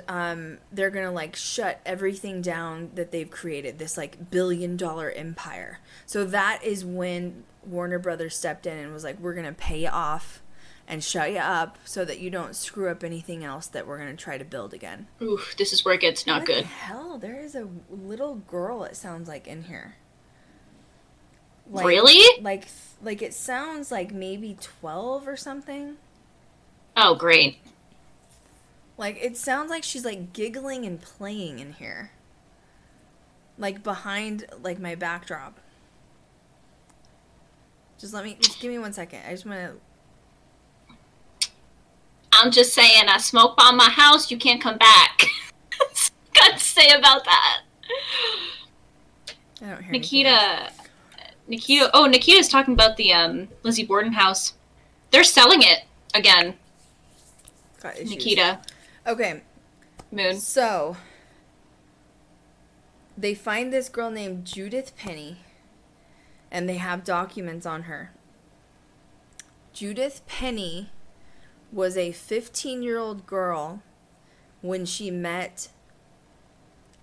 they're going to like shut everything down that they've created, this like $1 billion empire. So that is when Warner Brothers stepped in and was like, we're going to pay you off and shut you up so that you don't screw up anything else that we're going to try to build again. Ooh, this is where it gets not good. What the hell? There is a little girl, it sounds like, in here. Like, really? Like it sounds like maybe 12 or something. Oh, great. Like, it sounds like she's, like, giggling and playing in here. Like, behind, like, my backdrop. Just give me 1 second. I just want to... I'm just saying, I smoke by my house, you can't come back. That's what I got to say about that. I don't hear Nikita's talking about the Lizzie Borden house. They're selling it again. Got issues. Nikita. Okay. Moon. So, they find this girl named Judith Penny, and they have documents on her. Judith Penny was a 15-year-old girl when she met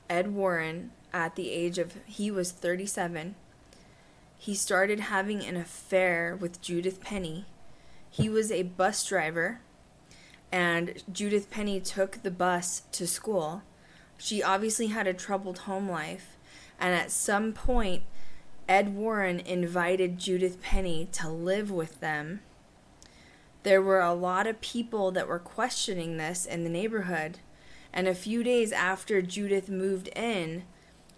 Ed Warren at the age of, he was 37. He started having an affair with Judith Penny. He was a bus driver, and Judith Penny took the bus to school. She obviously had a troubled home life, and at some point, Ed Warren invited Judith Penny to live with them. There were a lot of people that were questioning this in the neighborhood, and a few days after Judith moved in,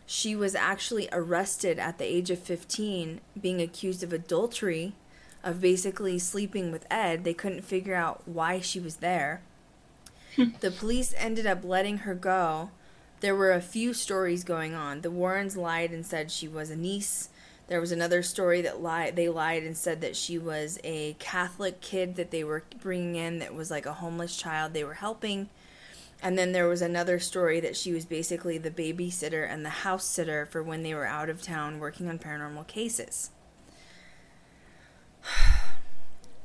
she was actually arrested at the age of 15, being accused of adultery, of basically sleeping with Ed. They couldn't figure out why she was there. The police ended up letting her go. There were a few stories going on. The Warrens lied and said she was a niece. There was another story that they lied and said that she was a Catholic kid that they were bringing in that was like a homeless child they were helping. And then there was another story that she was basically the babysitter and the house sitter for when they were out of town working on paranormal cases.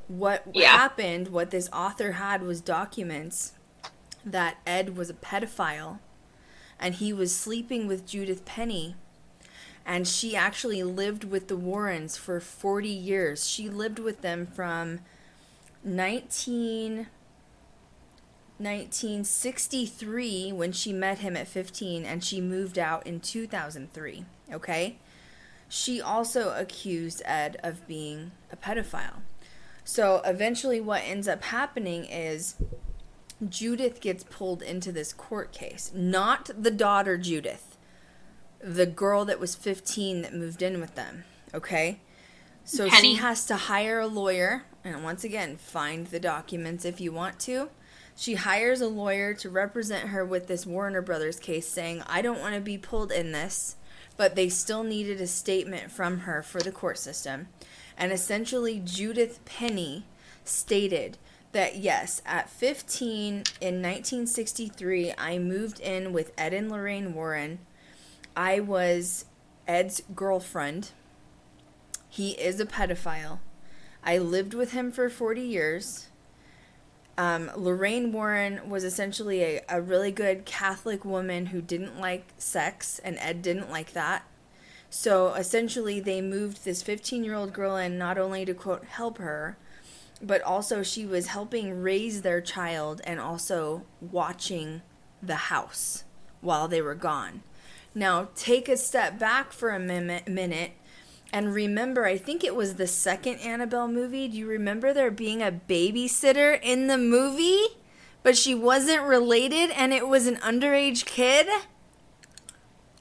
What happened, what this author had was documents that Ed was a pedophile and he was sleeping with Judith Penny, and she actually lived with the Warrens for 40 years. She lived with them from 1963 when she met him at 15, and she moved out in 2003, okay? She also accused Ed of being a pedophile. So eventually what ends up happening is Judith gets pulled into this court case. Not the daughter Judith. The girl that was 15 that moved in with them, okay? So Penny. She has to hire a lawyer, and once again, find the documents if you want to. She hires a lawyer to represent her with this Warner Brothers case, saying, I don't want to be pulled in this, but they still needed a statement from her for the court system. And essentially, Judith Penny stated that, yes, at 15 in 1963, I moved in with Ed and Lorraine Warren. I was Ed's girlfriend. He is a pedophile. I lived with him for 40 years. Lorraine Warren was essentially a really good Catholic woman who didn't like sex, and Ed didn't like that. So essentially they moved this 15-year-old girl in not only to, quote, help her, but also she was helping raise their child and also watching the house while they were gone. Now, take a step back for a minute and remember, I think it was the second Annabelle movie. Do you remember there being a babysitter in the movie, but she wasn't related and it was an underage kid?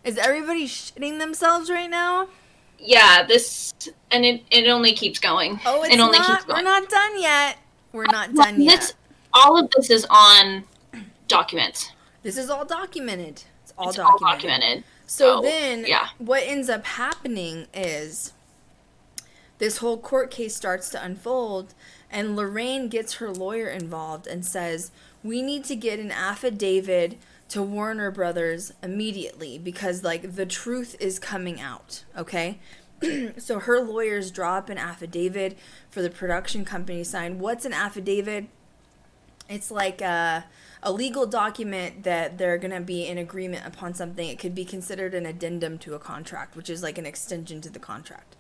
Is everybody shitting themselves right now? Yeah, and it only keeps going. Oh, it's only not. Keeps going. We're not done yet. We're not done yet. All of this is on documents. This is all documented. It's all documented. So then, what ends up happening is this whole court case starts to unfold, and Lorraine gets her lawyer involved and says, we need to get an affidavit to Warner Brothers immediately because, like, the truth is coming out, okay? So her lawyers draw up an affidavit for the production company to sign. What's an affidavit? It's like a legal document that they're going to be in agreement upon something. It could be considered an addendum to a contract, which is like an extension to the contract.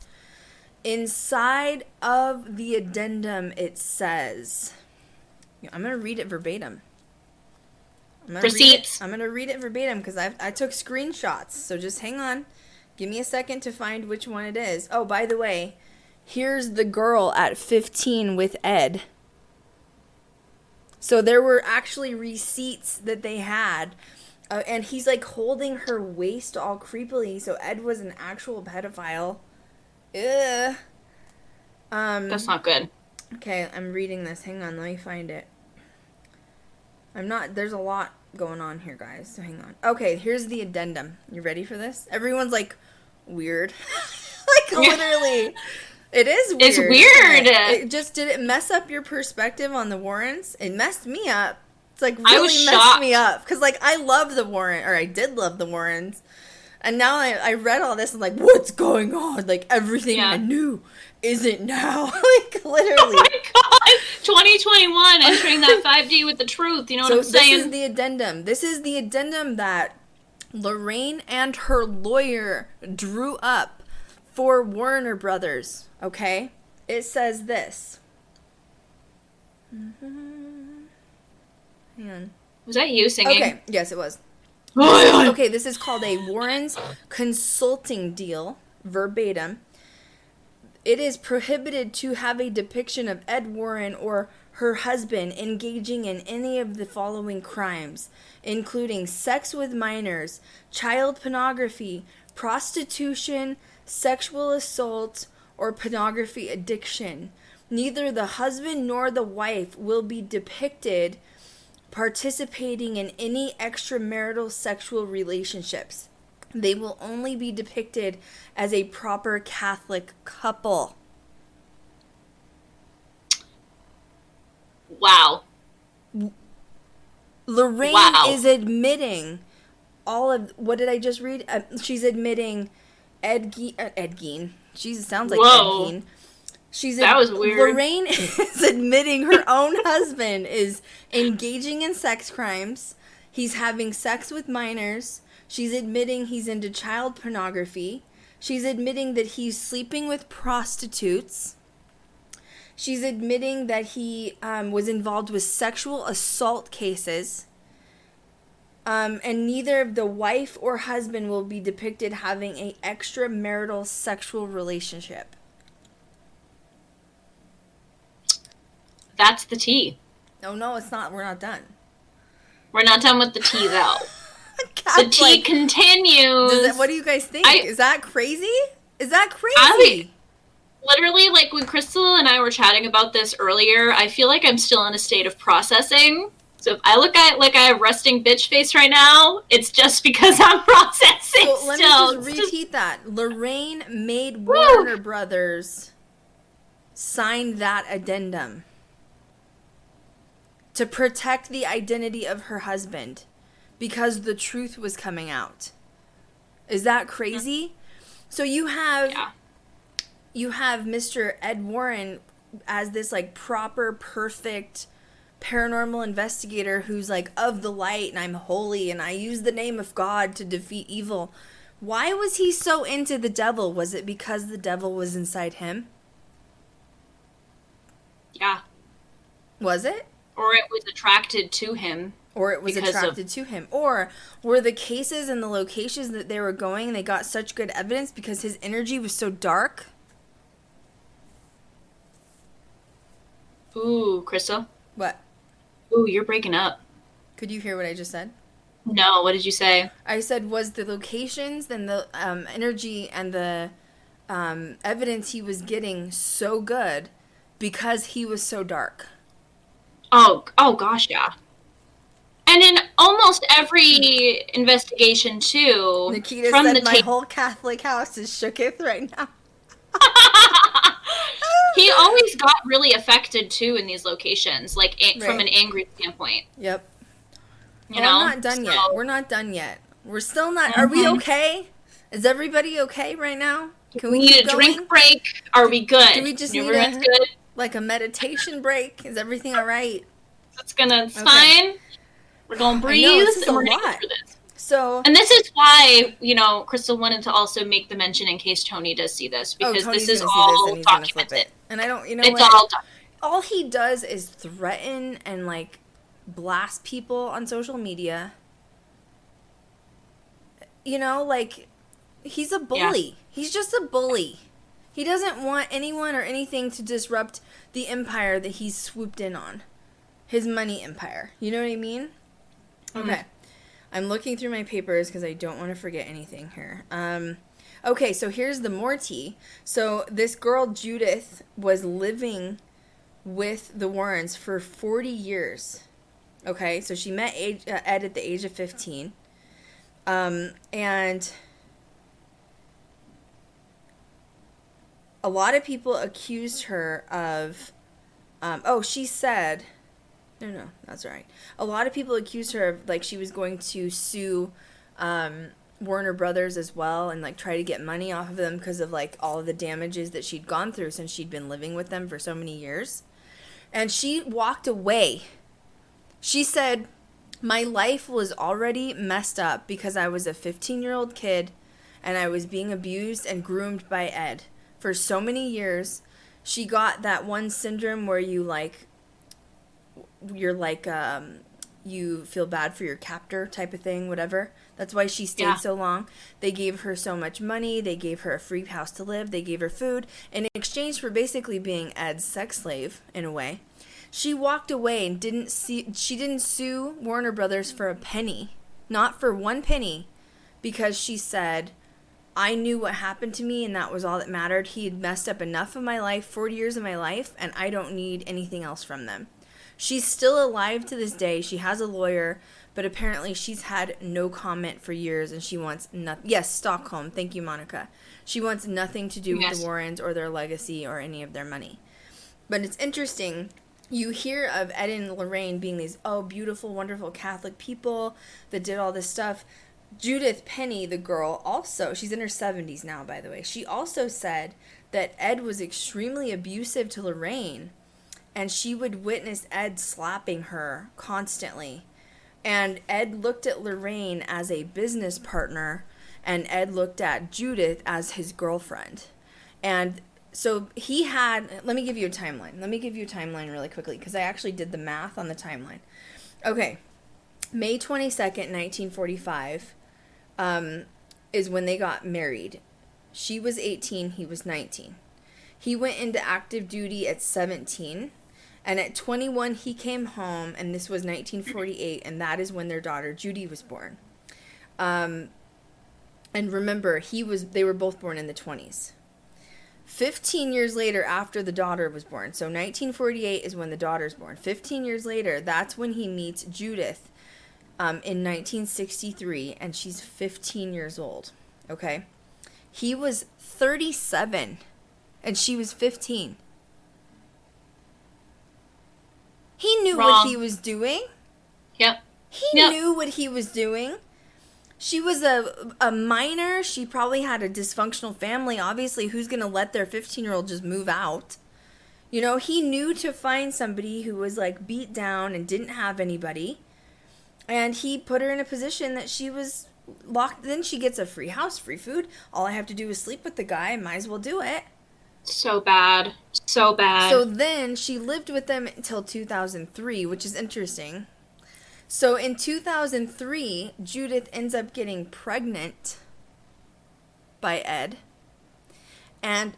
Inside of the addendum, it says, I'm going to read it verbatim. I'm going to read it verbatim because I took screenshots. So just hang on. Give me a second to find which one it is. Oh, by the way, here's the girl at 15 with Ed. So there were actually receipts that they had. And he's like holding her waist all creepily. So Ed was an actual pedophile. Ugh. That's not good. Okay, I'm reading this. Hang on, let me find it. There's a lot going on here, guys, so hang on. Okay, here's the addendum. You ready for this? Everyone's like, weird. Like, literally. It is weird. It's weird. Did it mess up your perspective on the Warrens? It messed me up. It's like I really was messed shocked. me up. Because, like, I love the Warren, or I did love the Warrens. And now I read all this and like, what's going on? Like, everything I knew isn't now. Like, literally. Oh my god! 2021, entering that 5D with the truth. You know what I'm saying? This is the addendum. This is the addendum that Lorraine and her lawyer drew up for Warner Brothers. Okay? It says this. Hang on. Was that you singing? Okay. Yes, it was. Okay, this is called a Warren's consulting deal, verbatim. It is prohibited to have a depiction of Ed Warren or her husband engaging in any of the following crimes, including sex with minors, child pornography, prostitution, sexual assault, or pornography addiction. Neither the husband nor the wife will be depicted participating in any extramarital sexual relationships. They will only be depicted as a proper Catholic couple. Wow. Lorraine is admitting all of... What did I just read? She's admitting Ed Gein. Jesus, sounds like Whoa. Ed Gein. That was weird. Lorraine is admitting her own husband is engaging in sex crimes. He's having sex with minors. She's admitting he's into child pornography. She's admitting that he's sleeping with prostitutes. She's admitting that he was involved with sexual assault cases. And neither of the wife or husband will be depicted having an extramarital sexual relationship. That's the tea. No, it's not. We're not done. We're not done with the tea, though. The tea continues. What do you guys think? Is that crazy? Is that crazy? Literally, like, when Krystal and I were chatting about this earlier, I feel like I'm still in a state of processing. So if I look at like I have resting bitch face right now, it's just because I'm processing. So let me just repeat that. Lorraine made Warner Brothers sign that addendum to protect the identity of her husband because the truth was coming out. Is that crazy? So you have Mr. Ed Warren as this like proper, perfect paranormal investigator who's like of the light and I'm holy and I use the name of God to defeat evil. Why was he so into the devil? Was it because the devil was inside him? Yeah. Was it? Or it was attracted to him. Or it was attracted to him. Or were the cases and the locations that they were going, they got such good evidence because his energy was so dark? Ooh, Krystal? What? Ooh, you're breaking up. Could you hear what I just said? No, what did you say? I said, was the locations and the energy and the evidence he was getting so good because he was so dark? Oh gosh, yeah. And in almost every investigation, too, Nikita said my whole Catholic house is shooketh right now. He always got really affected, too, in these locations, like, from an angry standpoint. Yep. You know? I'm not done yet. We're not done yet. We're still not... Are we okay? Is everybody okay right now? Can we need a drink break? Are we good? Do we just need a meditation break? Is everything all right? It's fine. We're going to breathe. And we're going to go through this. And this is why, Krystal wanted to also make the mention in case Tony does see this, because this is all documented. And I don't, it's all done. All he does is threaten and, like, blast people on social media. He's a bully. Yeah. He's just a bully. He doesn't want anyone or anything to disrupt the empire that he's swooped in on. His money empire. You know what I mean? Mm-hmm. Okay. I'm looking through my papers because I don't want to forget anything here. Okay, so here's the more tea. So this girl, Judith, was living with the Warrens for 40 years. Okay, so she met Ed at the age of 15. And a lot of people accused her of... she said... No, that's all right. A lot of people accused her of, like, she was going to sue Warner Brothers as well and, like, try to get money off of them because of, like, all of the damages that she'd gone through since she'd been living with them for so many years. And she walked away. She said, my life was already messed up because I was a 15-year-old kid and I was being abused and groomed by Ed for so many years. She got that one syndrome where you, like... you feel bad for your captor type of thing, whatever. That's why she stayed so long. They gave her so much money. They gave her a free house to live. They gave her food in exchange for basically being Ed's sex slave, in a way. She walked away and she didn't sue Warner Brothers for a penny. Not for one penny. Because she said, I knew what happened to me and that was all that mattered. He had messed up enough of my life, 40 years of my life, and I don't need anything else from them. She's still alive to this day. She has a lawyer, but apparently she's had no comment for years, and she wants nothing. Yes, Stockholm. Thank you, Monica. She wants nothing to do with the Warrens or their legacy or any of their money. But it's interesting. You hear of Ed and Lorraine being these, beautiful, wonderful Catholic people that did all this stuff. Judith Penny, the girl, also, she's in her 70s now, by the way. She also said that Ed was extremely abusive to Lorraine. And she would witness Ed slapping her constantly. And Ed looked at Lorraine as a business partner. And Ed looked at Judith as his girlfriend. And so he had... Let me give you a timeline. Let me give you a timeline really quickly. Because I actually did the math on the timeline. Okay. May 22nd, 1945 is when they got married. She was 18. He was 19. He went into active duty at 17. And at 21, he came home, and this was 1948, and that is when their daughter, Judy, was born. And remember, they were both born in the 20s. 15 years later, after the daughter was born, so 1948 is when the daughter's born. 15 years later, that's when he meets Judith in 1963, and she's 15 years old, okay? He was 37, and she was 15. He knew what he was doing. Yep. He knew what he was doing. She was a minor. She probably had a dysfunctional family. Obviously, who's going to let their 15-year-old just move out? You know, he knew to find somebody who was, like, beat down and didn't have anybody. And he put her in a position that she was locked. Then she gets a free house, free food. All I have to do is sleep with the guy. I might as well do it. So bad. So bad. So then she lived with them until 2003, which is interesting. So in 2003, Judith ends up getting pregnant by Ed. And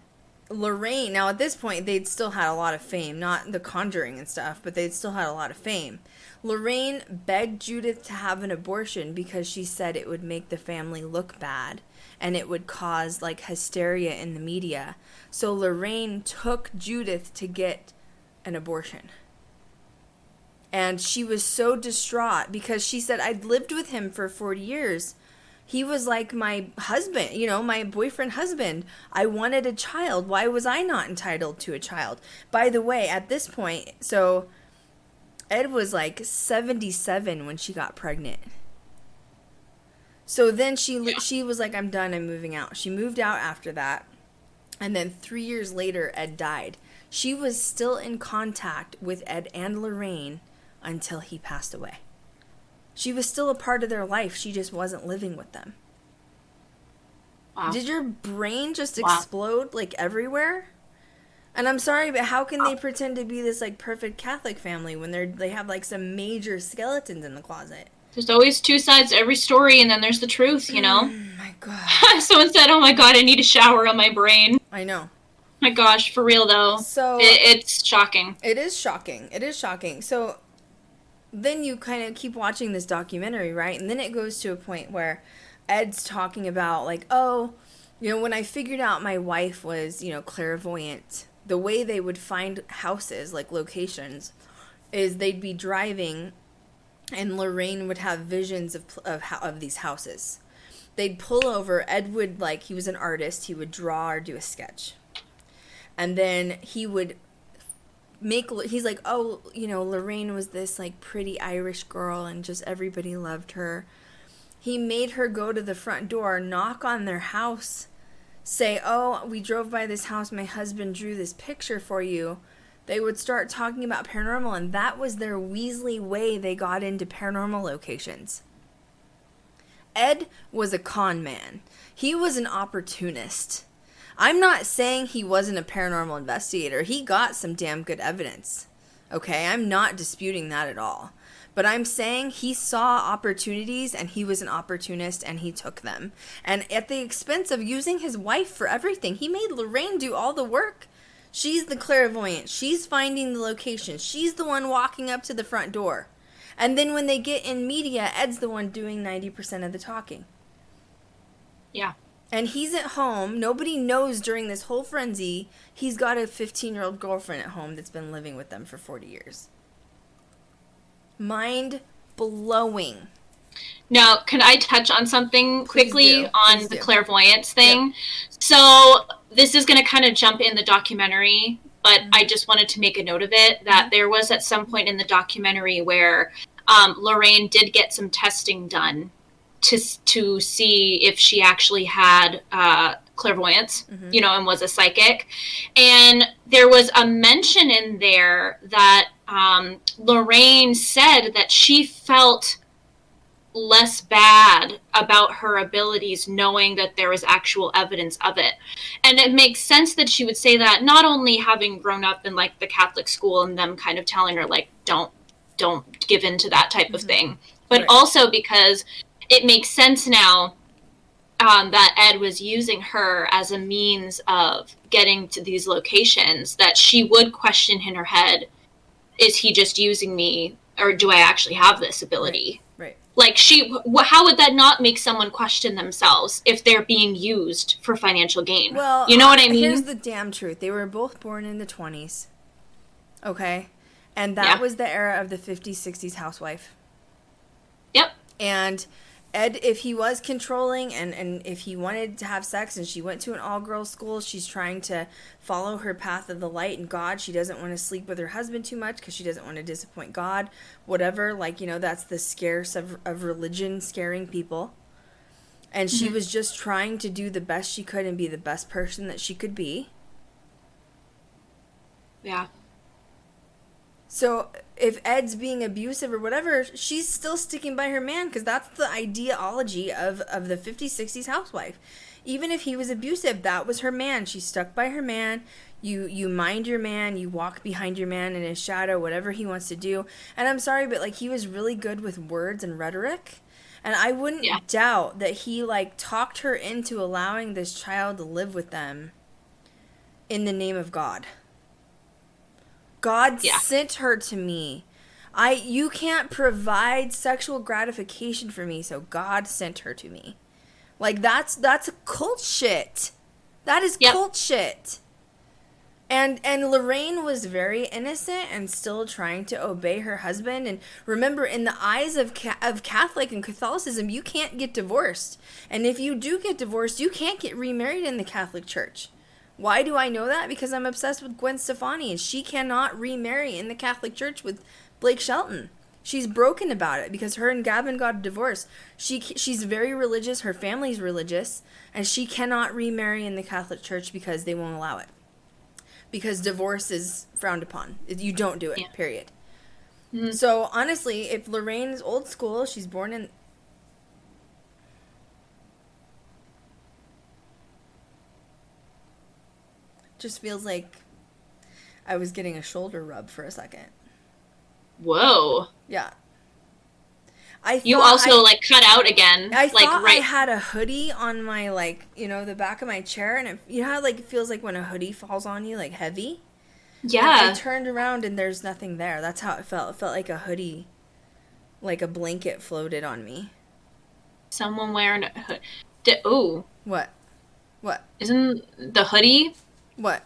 Lorraine, now at this point, they'd still had a lot of fame. Not The Conjuring and stuff, but they'd still had a lot of fame. Lorraine begged Judith to have an abortion because she said it would make the family look bad. And it would cause, like, hysteria in the media. So Lorraine took Judith to get an abortion. And she was so distraught because she said, I'd lived with him for 40 years. He was like my husband, you know, my boyfriend husband. I wanted a child. Why was I not entitled to a child? By the way, at this point, so Ed was like 77 when she got pregnant. So then she was like, I'm done, I'm moving out. She moved out after that. And then 3 years later, Ed died. She was still in contact with Ed and Lorraine until he passed away. She was still a part of their life. She just wasn't living with them. Wow. Did your brain just explode, like, everywhere? And I'm sorry, but how can they pretend to be this, like, perfect Catholic family when they have, like, some major skeletons in the closet? There's always two sides to every story, and then there's the truth, you know? Oh, my God. Someone said, oh, my God, I need a shower on my brain. I know. My gosh, for real, though. So it's shocking. It is shocking. It is shocking. So then you kind of keep watching this documentary, right? And then it goes to a point where Ed's talking about, like, oh, you know, when I figured out my wife was, you know, clairvoyant, the way they would find houses, like locations, is they'd be driving and Lorraine would have visions of these houses. They'd pull over. Ed would, like, he was an artist. He would draw or do a sketch. And then he would he's like, oh, you know, Lorraine was this, like, pretty Irish girl and just everybody loved her. He made her go to the front door, knock on their house, say, oh, we drove by this house, my husband drew this picture for you. They would start talking about paranormal, and that was their Weasley way they got into paranormal locations. Ed was a con man. He was an opportunist. I'm not saying he wasn't a paranormal investigator. He got some damn good evidence. Okay, I'm not disputing that at all. But I'm saying he saw opportunities and he was an opportunist and he took them. And at the expense of using his wife for everything. He made Lorraine do all the work. She's the clairvoyant. She's finding the location. She's the one walking up to the front door. And then when they get in media, Ed's the one doing 90% of the talking. Yeah. And he's at home. Nobody knows during this whole frenzy, he's got a 15-year-old girlfriend at home that's been living with them for 40 years. Mind blowing. Now, can I touch on something quickly on the clairvoyance thing? Yep. So this is going to kind of jump in the documentary, but I just wanted to make a note of it, that there was at some point in the documentary where Lorraine did get some testing done to see if she actually had clairvoyance, you know, and was a psychic. And there was a mention in there that Lorraine said that she felt less bad about her abilities knowing that there was actual evidence of it. And it makes sense that she would say that, not only having grown up in, like, the Catholic school and them kind of telling her, like, don't give in to that type of thing, but also because it makes sense now that Ed was using her as a means of getting to these locations, that she would question in her head, is he just using me, or do I actually have this ability? Right. Like, how would that not make someone question themselves if they're being used for financial gain? Well, you know what I mean? Here's the damn truth. They were both born in the 20s. Okay? And that was the era of the 50s, 60s housewife. Yep. And Ed, if he was controlling and if he wanted to have sex and she went to an all-girls school, she's trying to follow her path of the light and God. She doesn't want to sleep with her husband too much because she doesn't want to disappoint God. Whatever, like, you know, that's the scarce of religion scaring people. And she was just trying to do the best she could and be the best person that she could be. Yeah. So if Ed's being abusive or whatever, she's still sticking by her man because that's the ideology of the 50s, 60s housewife. Even if he was abusive, that was her man. She stuck by her man. You mind your man, you walk behind your man in his shadow, whatever he wants to do. And I'm sorry, but like he was really good with words and rhetoric. And I wouldn't doubt that he like talked her into allowing this child to live with them in the name of God. God sent her to me. You can't provide sexual gratification for me, so God sent her to me. Like that's a cult shit. That is cult shit. And Lorraine was very innocent and still trying to obey her husband. And remember, in the eyes of Catholic and Catholicism, you can't get divorced. And if you do get divorced, you can't get remarried in the Catholic Church. Why do I know that? Because I'm obsessed with Gwen Stefani, and she cannot remarry in the Catholic Church with Blake Shelton. She's broken about it because her and Gavin got a divorce. She's very religious, her family's religious, and she cannot remarry in the Catholic Church because they won't allow it. Because divorce is frowned upon. You don't do it, period. Mm-hmm. So, honestly, if Lorraine's old school, she's born in... Just feels like I was getting a shoulder rub for a second. Whoa. Yeah. You also, cut out again. I thought I had a hoodie on my, the back of my chair, and you know how, it feels like when a hoodie falls on you, heavy? Yeah. And I turned around, and there's nothing there. That's how it felt. It felt like a hoodie, like a blanket floated on me. Someone wearing a hoodie. Oh. What? Isn't the hoodie? What?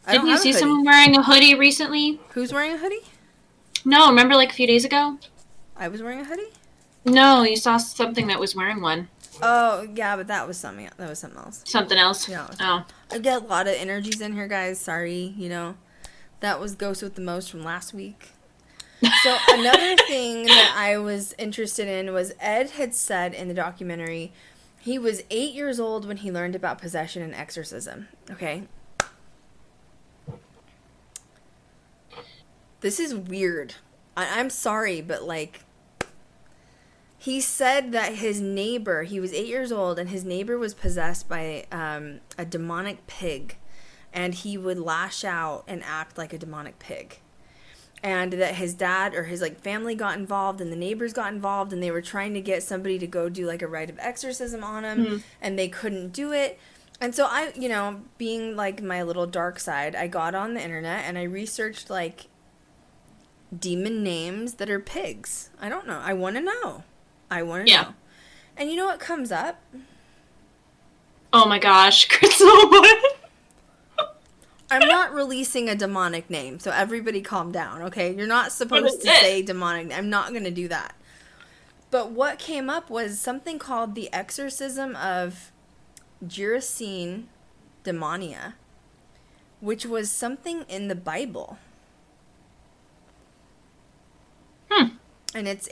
Didn't you see someone wearing a hoodie recently? Who's wearing a hoodie? No, remember a few days ago? I was wearing a hoodie? No, you saw something that was wearing one. Oh, yeah, but that was something else. Something else? Yeah. Oh. I get a lot of energies in here, guys. Sorry, That was Ghost with the Most from last week. So another thing that I was interested in was Ed had said in the documentary he was 8 years old when he learned about possession and exorcism. Okay? This is weird. I'm sorry, but he said that his neighbor, he was 8 years old, and his neighbor was possessed by a demonic pig, and he would lash out and act like a demonic pig. And that his dad or his family got involved, and the neighbors got involved, and they were trying to get somebody to go do a rite of exorcism on him, and they couldn't do it. And so I, being my little dark side, I got on the internet and I researched demon names that are pigs. I don't know. I want to know. Know. And you know what comes up? Oh my gosh, Krystal, what? I'm not releasing a demonic name, so everybody calm down, okay? You're not supposed to say demonic. I'm not going to do that. But what came up was something called the exorcism of Gerasene Demonia, which was something in the Bible. And it's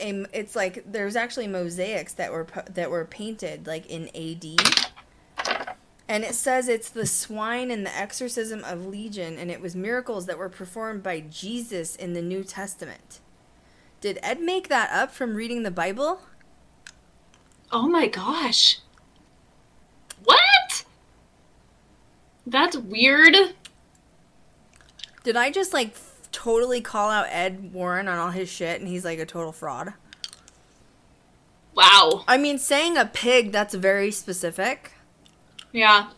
there's actually mosaics that were painted in AD. And it says it's the swine and the exorcism of Legion, and it was miracles that were performed by Jesus in the New Testament. Did Ed make that up from reading the Bible? Oh my gosh. What? That's weird. Did I just totally call out Ed Warren on all his shit and he's a total fraud? Wow. I mean, saying a pig, that's very specific. Yeah.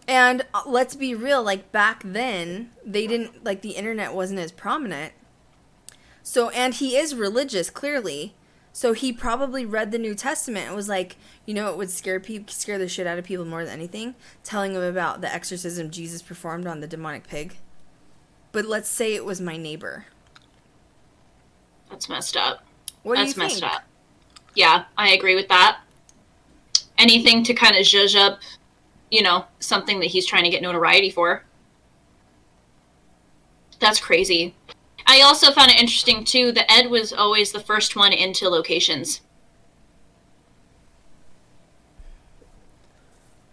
And let's be real, back then, they didn't, the internet wasn't as prominent. So, and he is religious, clearly. So he probably read the New Testament and was it would scare the shit out of people more than anything? Telling them about the exorcism Jesus performed on the demonic pig. But let's say it was my neighbor. That's messed up. What do you think? That's messed up. Yeah, I agree with that. Anything to kind of zhuzh up, something that he's trying to get notoriety for. That's crazy. I also found it interesting, too, that Ed was always the first one into locations.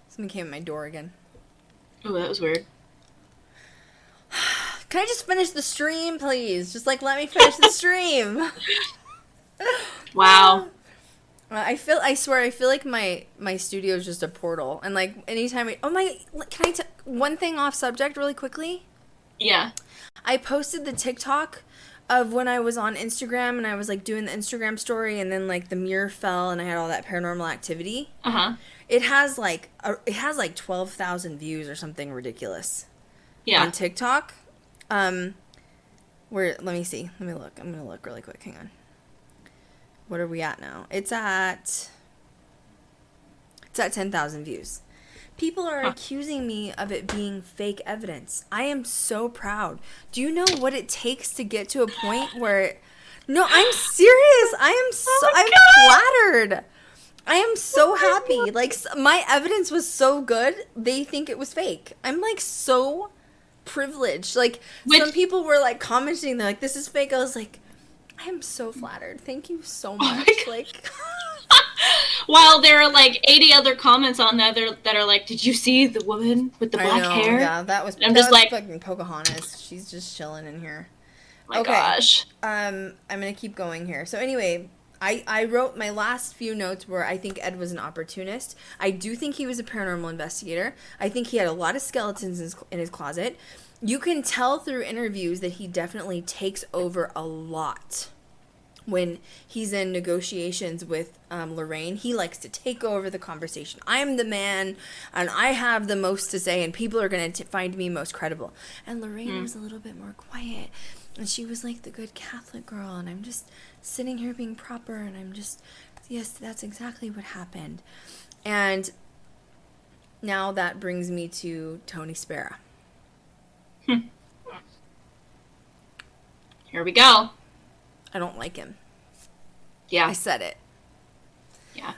Something came at my door again. Oh, that was weird. Can I just finish the stream, please? Just let me finish the stream. Wow. I swear, I feel like my studio is just a portal. And, like, anytime can I one thing off subject really quickly? Yeah. I posted the TikTok of when I was on Instagram and I was, like, doing the Instagram story and then, like, the mirror fell and I had all that paranormal activity. Uh-huh. It has, like, 12,000 views or something ridiculous. Yeah. On TikTok. Let me see. Let me look. I'm going to look really quick. Hang on. What are we at now? It's at 10,000 views. People are accusing me of it being fake evidence. I am so proud. Do you know what it takes to get to a point where... No, I'm serious. I'm flattered. I am so happy. Like, my evidence was so good, they think it was fake. I'm, like, so privileged. Like, some people were, like, commenting, they're like, this is fake. I was like, I am so flattered. Thank you so much. Like... While there are, like, 80 other comments on that that are like, did you see the woman with the black hair? Yeah, that was fucking Pocahontas. She's just chilling in here. My gosh. I'm gonna keep going here. So anyway, I wrote my last few notes where I think Ed was an opportunist. I do think he was a paranormal investigator. I think he had a lot of skeletons in his closet. You can tell through interviews that he definitely takes over a lot. When he's in negotiations with Lorraine, he likes to take over the conversation. I'm the man, and I have the most to say, and people are going to find me most credible. And Lorraine was a little bit more quiet, and she was like the good Catholic girl, and I'm just sitting here being proper, and I'm just, yes, that's exactly what happened. And now that brings me to Tony Spera. Here we go. I don't like him. Yeah. I said it. Yeah.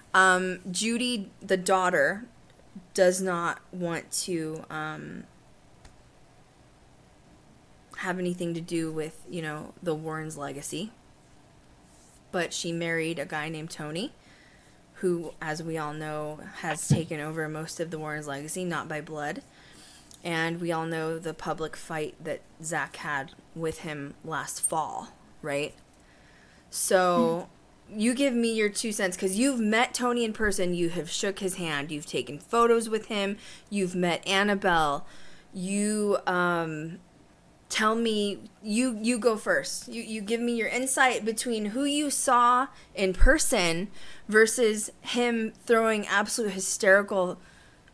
Judy, the daughter, does not want to have anything to do with, the Warrens' legacy. But she married a guy named Tony, who, as we all know, has taken over most of the Warrens' legacy, not by blood. And we all know the public fight that Zach had with him last fall, right? So you give me your 2 cents, because you've met Tony in person. You have shook his hand. You've taken photos with him. You've met Annabelle. You tell me, you go first. You give me your insight between who you saw in person versus him throwing absolute hysterical,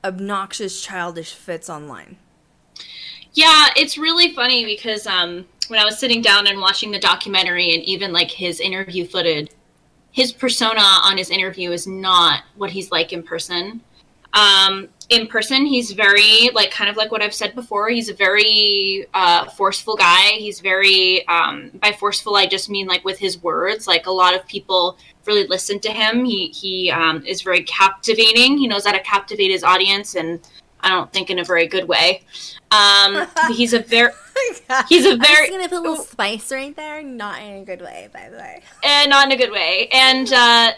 obnoxious, childish fits online. Yeah, it's really funny because when I was sitting down and watching the documentary and even like his interview footage, his persona on his interview is not what he's like in person. In person, he's very, like, kind of like what I've said before, he's a very forceful guy. He's very, by forceful, I just mean like with his words. Like, a lot of people really listen to him. He is very captivating. He knows how to captivate his audience, and I don't think in a very good way. He's a very... I'm just gonna put a little spice right there. Not in a good way, by the way. Not in a good way. And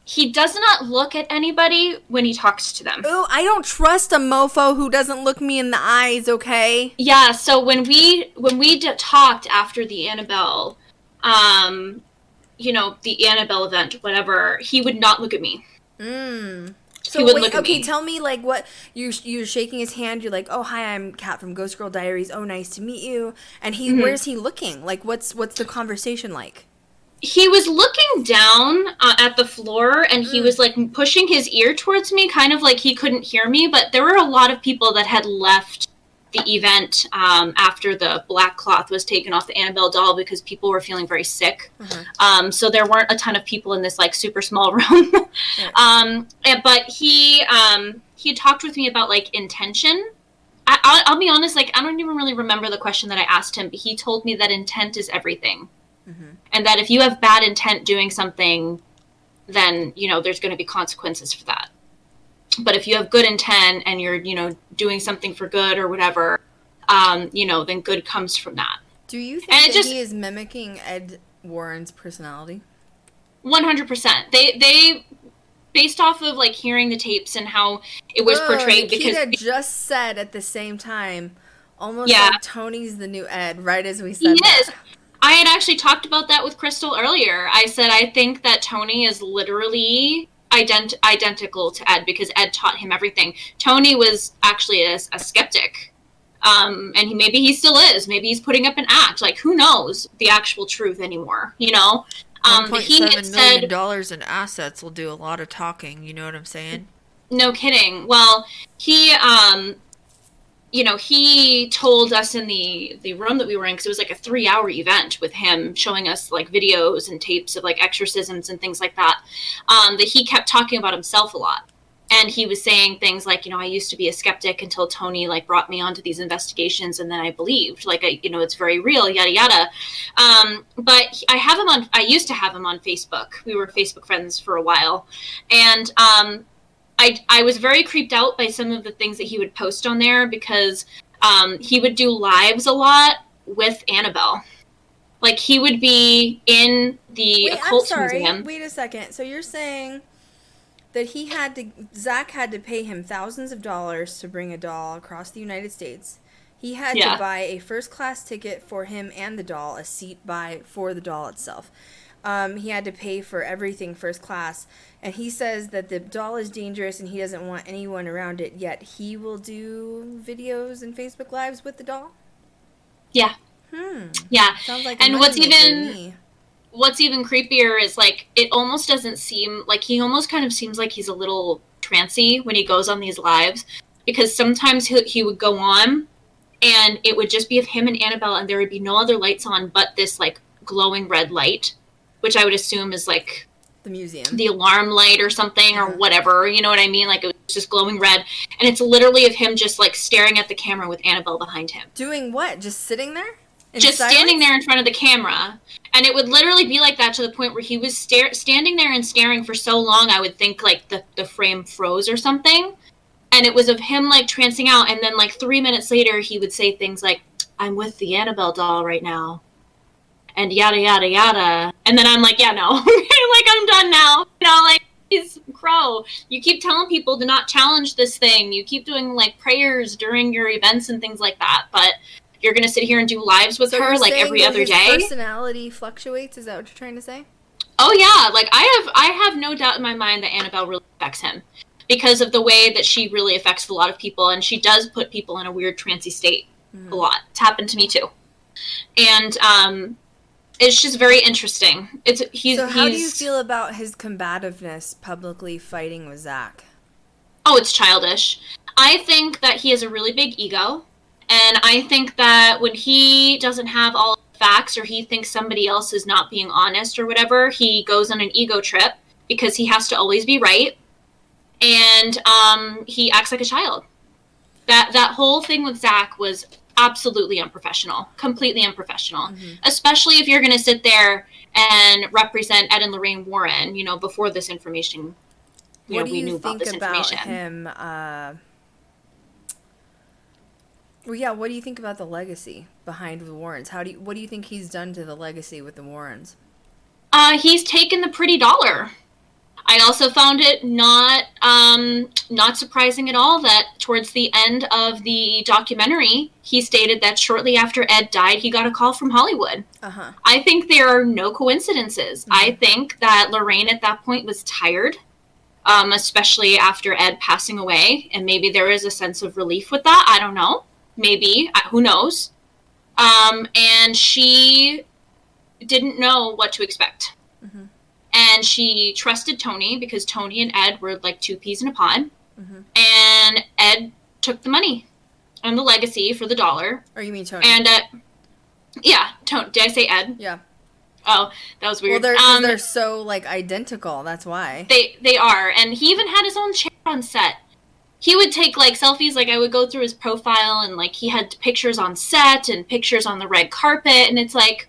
he does not look at anybody when he talks to them. Ooh, I don't trust a mofo who doesn't look me in the eyes, okay? Yeah, so when we talked after the Annabelle, the Annabelle event, whatever, he would not look at me. So wait, tell me, like, what you're shaking his hand. You're like, oh, hi, I'm Kat from Ghost Girl Diaries. Oh, nice to meet you. And where's he looking? Like, what's the conversation like? He was looking down at the floor, and he was like pushing his ear towards me, kind of like he couldn't hear me. But there were a lot of people that had left the event after the black cloth was taken off the Annabelle doll because people were feeling very sick. So there weren't a ton of people in this like super small room. But he talked with me about like intention. I'll be honest, like I don't even really remember the question that I asked him, but he told me that intent is everything. And that if you have bad intent doing something, then, there's going to be consequences for that. But if you have good intent and you're, doing something for good or whatever, then good comes from that. Do you think that he is mimicking Ed Warren's personality? 100%. They based off of, like, hearing the tapes and how it was portrayed. Nikita just said at the same time, almost like Tony's the new Ed, right as we said that. He is. I had actually talked about that with Krystal earlier. I said I think that Tony is literally identical to Ed because Ed taught him everything. Tony was actually a skeptic. And maybe he still is. Maybe he's putting up an act. Like, who knows the actual truth anymore, you know? $1.7 million in assets will do a lot of talking, you know what I'm saying? No kidding. Well, he told us in the room that we were in, because it was like a 3-hour event with him showing us like videos and tapes of like exorcisms and things like that, that he kept talking about himself a lot. And he was saying things like, I used to be a skeptic until Tony like brought me onto these investigations, and then I believed, like, it's very real, yada yada. But I used to have him on Facebook. We were Facebook friends for a while, and I was very creeped out by some of the things that he would post on there because he would do lives a lot with Annabelle. Like, he would be in the occult museum. Wait a second. So you're saying that Zach had to pay him thousands of dollars to bring a doll across the United States. He had to buy a first-class ticket for him and the doll, a seat for the doll itself. He had to pay for everything first class. And he says that the doll is dangerous and he doesn't want anyone around it, yet he will do videos and Facebook Lives with the doll? Yeah. Yeah. Sounds like what's even creepier is, like, it almost doesn't seem like he almost kind of seems like he's a little trancy when he goes on these lives, because sometimes he would go on and it would just be of him and Annabelle, and there would be no other lights on but this like glowing red light, which I would assume is like the museum, the alarm light or something, or whatever, you know what I mean? Like, it was just glowing red, and it's literally of him just like staring at the camera with Annabelle behind him. Doing what? Just sitting there? Just standing there in front of the camera. And it would literally be like that to the point where he was standing there and staring for so long, I would think like the frame froze or something. And it was of him like trancing out, and then like 3 minutes later he would say things like, "I'm with the Annabelle doll right now," and yada yada yada. And then I'm like, yeah, no. Like, I'm done now. Like, he's Crow. You keep telling people to not challenge this thing. You keep doing like prayers during your events and things like that, but you're gonna sit here and do lives with her like every other day? His personality fluctuates? Is that what you're trying to say? Oh yeah, like I have no doubt in my mind that Annabelle really affects him because of the way that she really affects a lot of people, and she does put people in a weird trancy state a lot. It's happened to me too, and it's just very interesting. So how do you feel about his combativeness publicly fighting with Zach? Oh, it's childish. I think that he has a really big ego. And I think that when he doesn't have all the facts, or he thinks somebody else is not being honest or whatever, he goes on an ego trip because he has to always be right. And he acts like a child. That whole thing with Zach was absolutely unprofessional, completely unprofessional, especially if you're going to sit there and represent Ed and Lorraine Warren, before this information, we knew about this information. What do you think about him? Well, yeah, what do you think about the legacy behind the Warrens? What do you think he's done to the legacy with the Warrens? He's taken the pretty dollar. I also found it not surprising at all that towards the end of the documentary, he stated that shortly after Ed died, he got a call from Hollywood. I think there are no coincidences. I think that Lorraine at that point was tired, especially after Ed passing away, and maybe there is a sense of relief with that. I don't know. Maybe. Who knows? And she didn't know what to expect. And she trusted Tony because Tony and Ed were like two peas in a pod. And Ed took the money and the legacy for the dollar. Or you mean Tony? And, yeah. Did I say Ed? Yeah. Oh, that was weird. Well, they're so, like, identical. That's why. They are. And he even had his own chair on set. He would take, like, selfies. Like, I would go through his profile, and, like, he had pictures on set and pictures on the red carpet. And it's like,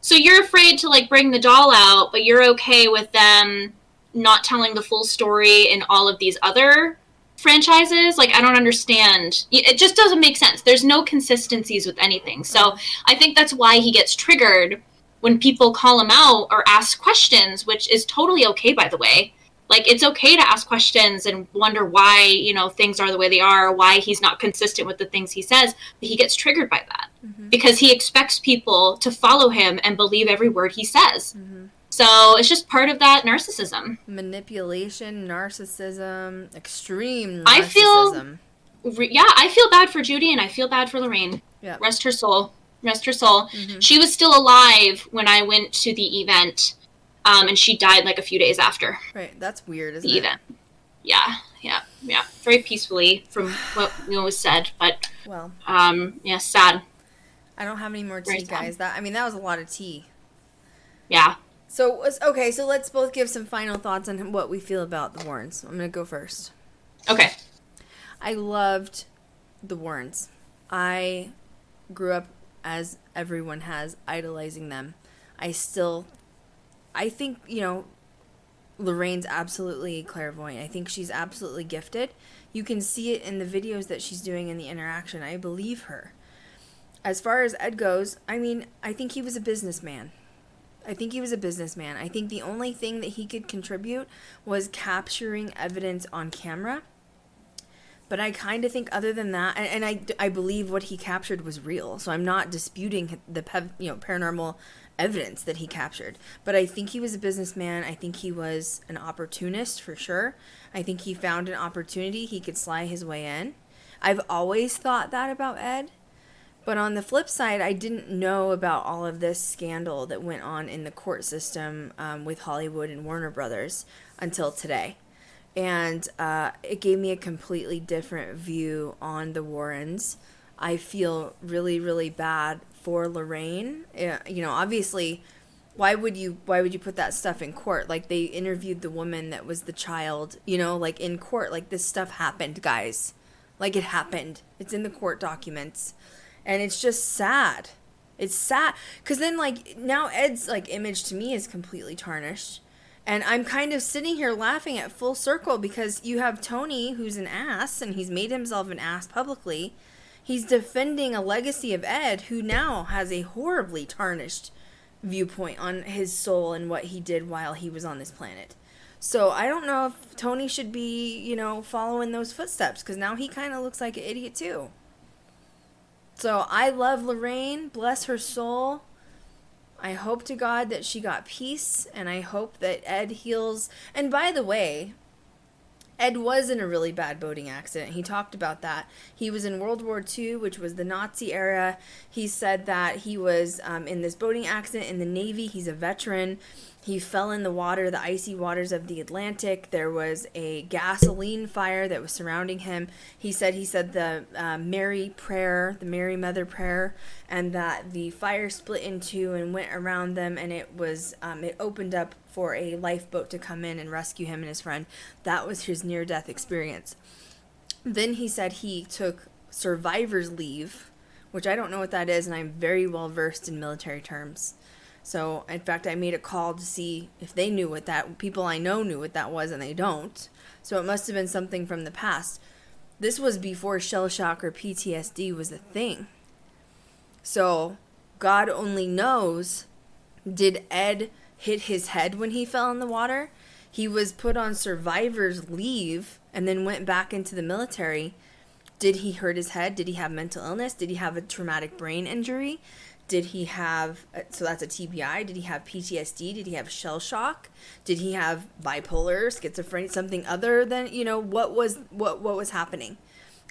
so you're afraid to, like, bring the doll out, but you're okay with them not telling the full story in all of these other franchises? Like, I don't understand. It just doesn't make sense. There's no consistencies with anything. So I think that's why he gets triggered when people call him out or ask questions, which is totally okay, by the way. Like, it's okay to ask questions and wonder why, you know, things are the way they are, why he's not consistent with the things he says, but he gets triggered by that because he expects people to follow him and believe every word he says. So it's just part of that narcissism. Manipulation, narcissism, extreme narcissism. I feel bad for Judy and I feel bad for Lorraine. Yeah. Rest her soul. Rest her soul. She was still alive when I went to the event. And she died like a few days after. Right, that's weird, isn't the it? Event. Yeah. Very peacefully from what was said, but well, sad. I don't have any more tea, guys. That was a lot of tea. Yeah. So let's both give some final thoughts on what we feel about the Warrens. I'm gonna go first. Okay. I loved the Warrens. I grew up, as everyone has, idolizing them. I think, you know, Lorraine's absolutely clairvoyant. I think she's absolutely gifted. You can see it in the videos that she's doing in the interaction. I believe her. As far as Ed goes, I think he was a businessman. I think the only thing that he could contribute was capturing evidence on camera. But I kind of think other than that, and I believe what he captured was real. So I'm not disputing the paranormal evidence that he captured. But I think he was a businessman. I think he was an opportunist for sure. I think he found an opportunity. He could sly his way in. I've always thought that about Ed. But on the flip side, I didn't know about all of this scandal that went on in the court system with Hollywood and Warner Brothers until today. And it gave me a completely different view on the Warrens. I feel really, really bad for Lorraine. You know, obviously, why would you put that stuff in court? Like, they interviewed the woman that was the child, you know, like in court. Like, this stuff happened, guys. Like, it happened. It's in the court documents. And it's just sad. It's sad. Because then, like, now Ed's, like, image to me is completely tarnished. And I'm kind of sitting here laughing at full circle because you have Tony, who's an ass, and he's made himself an ass publicly. He's defending a legacy of Ed, who now has a horribly tarnished viewpoint on his soul and what he did while he was on this planet. So I don't know if Tony should be, you know, following those footsteps, because now he kind of looks like an idiot too. So I love Lorraine, bless her soul. I hope to God that she got peace, and I hope that Ed heals. And by the way, Ed was in a really bad boating accident. He talked about that. He was in World War II, which was the Nazi era. He said that he was in this boating accident in the Navy. He's a veteran. He fell in the water, the icy waters of the Atlantic. There was a gasoline fire that was surrounding him. He said the Mary prayer, the Mary Mother prayer, and that the fire split in two and went around them, and it opened up for a lifeboat to come in and rescue him and his friend. That was his near-death experience. Then he said he took survivor's leave, which I don't know what that is, and I'm very well versed in military terms. So, in fact, I made a call to see if they knew what that, people I know knew what that was, and they don't. So it must have been something from the past. This was before shell shock or PTSD was a thing. So, God only knows, did Ed hit his head when he fell in the water? He was put on survivor's leave and then went back into the military. Did he hurt his head? Did he have mental illness? Did he have a traumatic brain injury? Did he have, so that's a TBI, did he have PTSD? Did he have shell shock? Did he have bipolar, schizophrenia, something other than, you know, what was happening?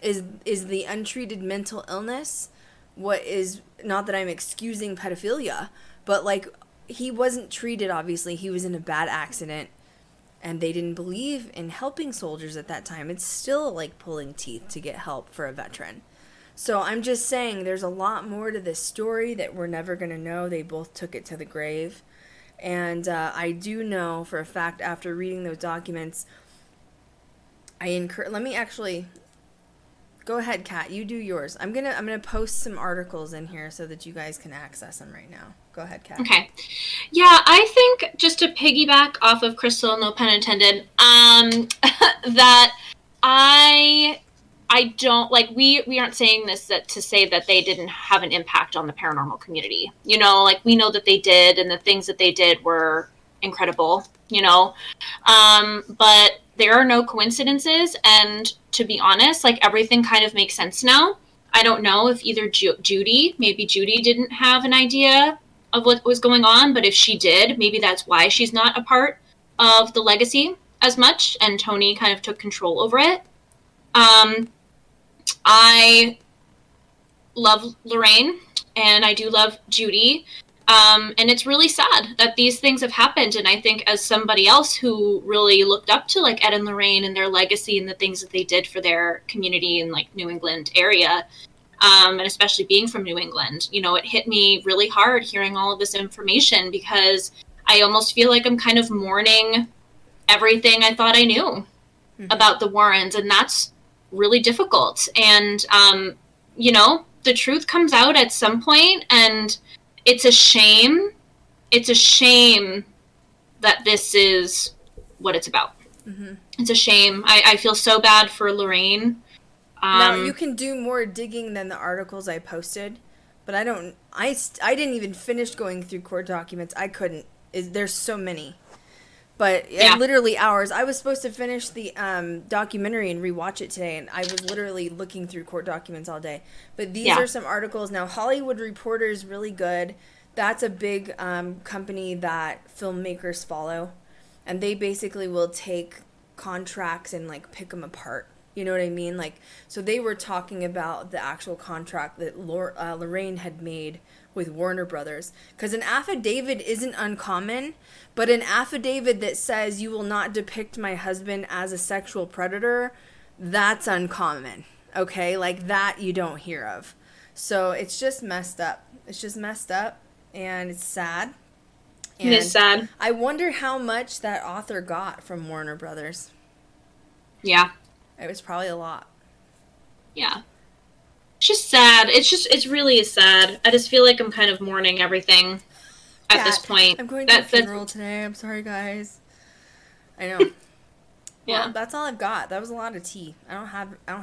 Is the untreated mental illness, not that I'm excusing pedophilia, but like, he wasn't treated, obviously. He was in a bad accident, and they didn't believe in helping soldiers at that time. It's still like pulling teeth to get help for a veteran. So I'm just saying there's a lot more to this story that we're never going to know. They both took it to the grave. And I do know for a fact after reading those documents, let me actually, go ahead, Kat, you do yours. I'm gonna post some articles in here so that you guys can access them right now. Go ahead, Kat. Okay. Yeah, I think just to piggyback off of Krystal, no pun intended, that I don't, like, we aren't saying this to say that they didn't have an impact on the paranormal community. You know, like, we know that they did, and the things that they did were incredible, you know. But there are no coincidences, and to be honest, like, everything kind of makes sense now. I don't know if either maybe Judy didn't have an idea of what was going on, but if she did, maybe that's why she's not a part of the legacy as much, and Tony kind of took control over it. I love Lorraine, and I do love Judy. And it's really sad that these things have happened. And I think, as somebody else who really looked up to, like, Ed and Lorraine and their legacy and the things that they did for their community in, like, New England area, and especially being from New England, you know, it hit me really hard hearing all of this information, because I almost feel like I'm kind of mourning everything I thought I knew about the Warrens, and that's really difficult. And, you know, the truth comes out at some point, and it's a shame. It's a shame that this is what it's about. Mm-hmm. It's a shame. I feel so bad for Lorraine. Now, you can do more digging than the articles I posted, but I didn't even finish going through court documents. I couldn't. There's so many. But literally hours. I was supposed to finish the documentary and rewatch it today, and I was literally looking through court documents all day. But these are some articles. Now, Hollywood Reporter is really good. That's a big company that filmmakers follow, and they basically will take contracts and, like, pick them apart. You know what I mean? Like, so they were talking about the actual contract that Lorraine had made with Warner Brothers. Because an affidavit isn't uncommon, but an affidavit that says you will not depict my husband as a sexual predator, that's uncommon. Okay? Like, that you don't hear of. So it's just messed up. It's just messed up, and it's sad. And it is sad. I wonder how much that author got from Warner Brothers. Yeah. It was probably a lot. Yeah. It's just sad. It really is sad. I just feel like I'm kind of mourning everything at this point. I'm going to a funeral today. I'm sorry, guys. I know. Yeah. Well, that's all I've got. That was a lot of tea. I don't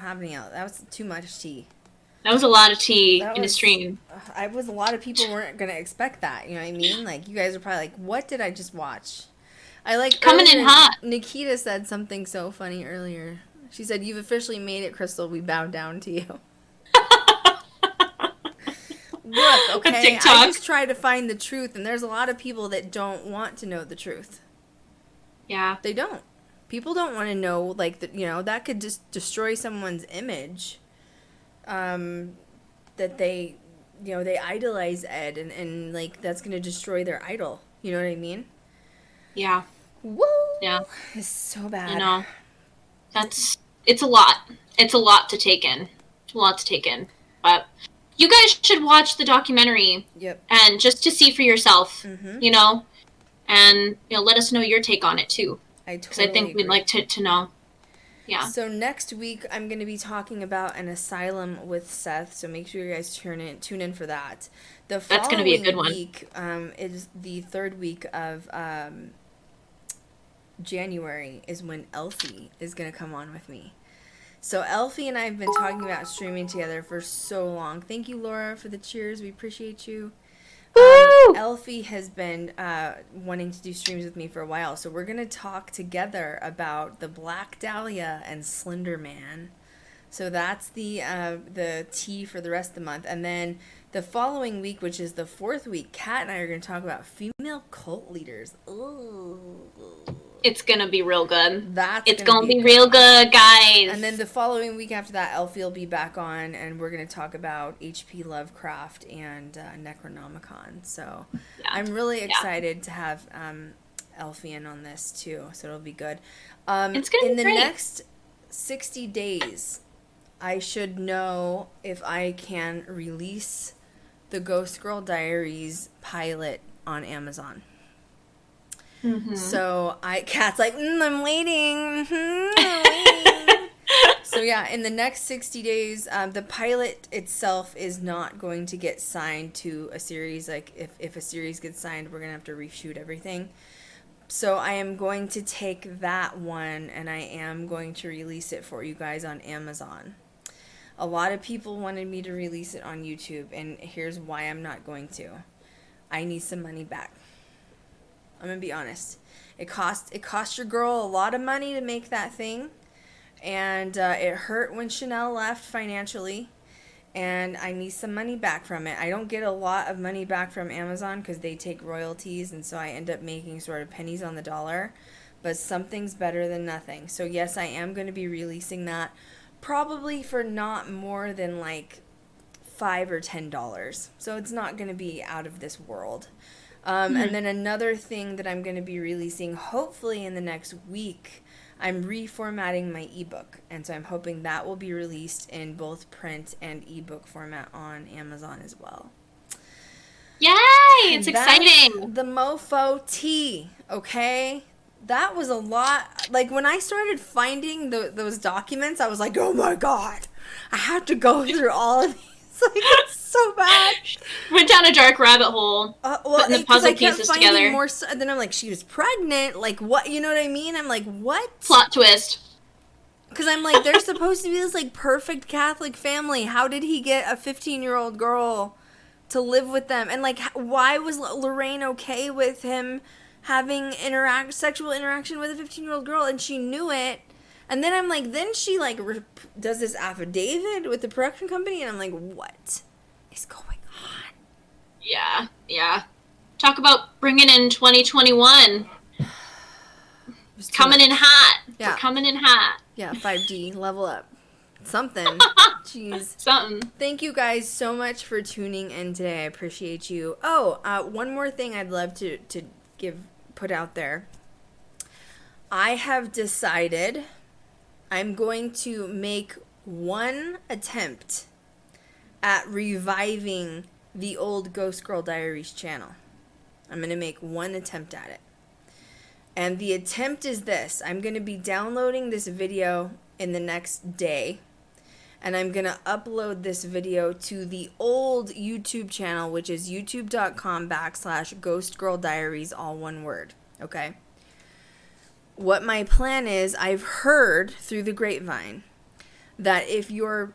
have any else. That was too much tea. That was a lot of tea in a stream. A lot of people weren't going to expect that. You know what I mean? Like, you guys are probably like, what did I just watch? Coming in hot. Nikita said something so funny earlier. She said, "You've officially made it, Krystal. We bow down to you." Look, okay, I just try to find the truth, and there's a lot of people that don't want to know the truth. Yeah. They don't. People don't want to know, like, that could just destroy someone's image. That they idolize Ed, and like, that's going to destroy their idol. You know what I mean? Yeah. Woo! Yeah. It's so bad. You know, it's a lot. It's a lot to take in. But you guys should watch the documentary. Yep. And just to see for yourself, you know, and, you know, let us know your take on it too. Because I think we'd like to know. Yeah. So next week I'm going to be talking about an asylum with Seth. So make sure you guys tune in for that. That's going to be a good one. Week is the third week of January is when Elfie is going to come on with me. So Elfie and I have been talking about streaming together for so long. Thank you, Laura, for the cheers. We appreciate you. Elfie has been wanting to do streams with me for a while, so we're going to talk together about the Black Dahlia and Slender Man. So that's the tea for the rest of the month. And then the following week, which is the fourth week, Kat and I are going to talk about female cult leaders. Ooh. It's going to be real good. It's going to be real good, guys. And then the following week after that, Elfie will be back on, and we're going to talk about H.P. Lovecraft and Necronomicon. So I'm really excited to have Elfie in on this, too. So it'll be good. It's going to be great. In the next 60 days, I should know if I can release the Ghost Girl Diaries pilot on Amazon. Mm-hmm. So Kat's like, I'm waiting. I'm waiting. So yeah, in the next 60 days, the pilot itself is not going to get signed to a series. Like, if a series gets signed, we're going to have to reshoot everything. So I am going to take that one, and I am going to release it for you guys on Amazon. A lot of people wanted me to release it on YouTube, and here's why I'm not going to. I need some money back. I'm gonna be honest. It cost your girl a lot of money to make that thing, and it hurt when Chanel left financially, and I need some money back from it. I don't get a lot of money back from Amazon because they take royalties, and so I end up making sort of pennies on the dollar, but something's better than nothing. So yes, I am going to be releasing that, probably for not more than like $5 or $10. So it's not going to be out of this world. And then another thing that I'm going to be releasing, hopefully in the next week, I'm reformatting my ebook. And so I'm hoping that will be released in both print and ebook format on Amazon as well. Yay! It's exciting. The mofo tea, okay? That was a lot. Like, when I started finding those documents, I was like, oh my God, I have to go through all of these. Like, it's so bad. Went down a dark rabbit hole. Putting the puzzle pieces together. More then I'm like, she was pregnant. Like, what? You know what I mean? I'm like, what? Plot twist. Because I'm like, they're supposed to be this, like, perfect Catholic family. How did he get a 15-year-old girl to live with them? And, like, why was Lorraine okay with him having sexual interaction with a 15-year-old girl? And she knew it. And then I'm like, then she, like, does this affidavit with the production company, and I'm like, what is going on? Yeah. Talk about bringing in 2021. Coming in hot. Yeah. We're coming in hot. Yeah, 5D, level up. Something. Jeez. Something. Thank you guys so much for tuning in today. I appreciate you. Oh, one more thing I'd love to put out there. I have decided I'm going to make one attempt at reviving the old Ghost Girl Diaries channel. I'm going to make one attempt at it. And the attempt is this. I'm going to be downloading this video in the next day. And I'm going to upload this video to the old YouTube channel, which is youtube.com/ghostgirldiaries, all one word. Okay? What my plan is, I've heard through the grapevine that if your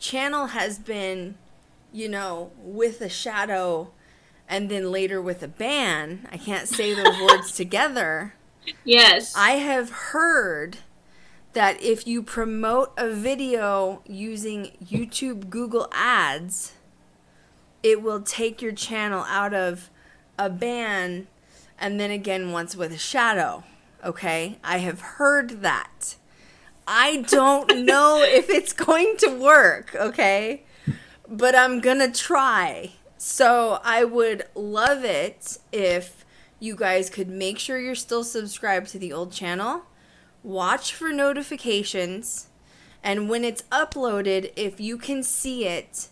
channel has been, with a shadow and then later with a ban, I can't say those words together. Yes. I have heard that if you promote a video using YouTube Google Ads, it will take your channel out of a ban and then again once with a shadow. Okay? I have heard that. I don't know if it's going to work, okay? But I'm gonna try. So I would love it if you guys could make sure you're still subscribed to the old channel, watch for notifications, and when it's uploaded, if you can see it,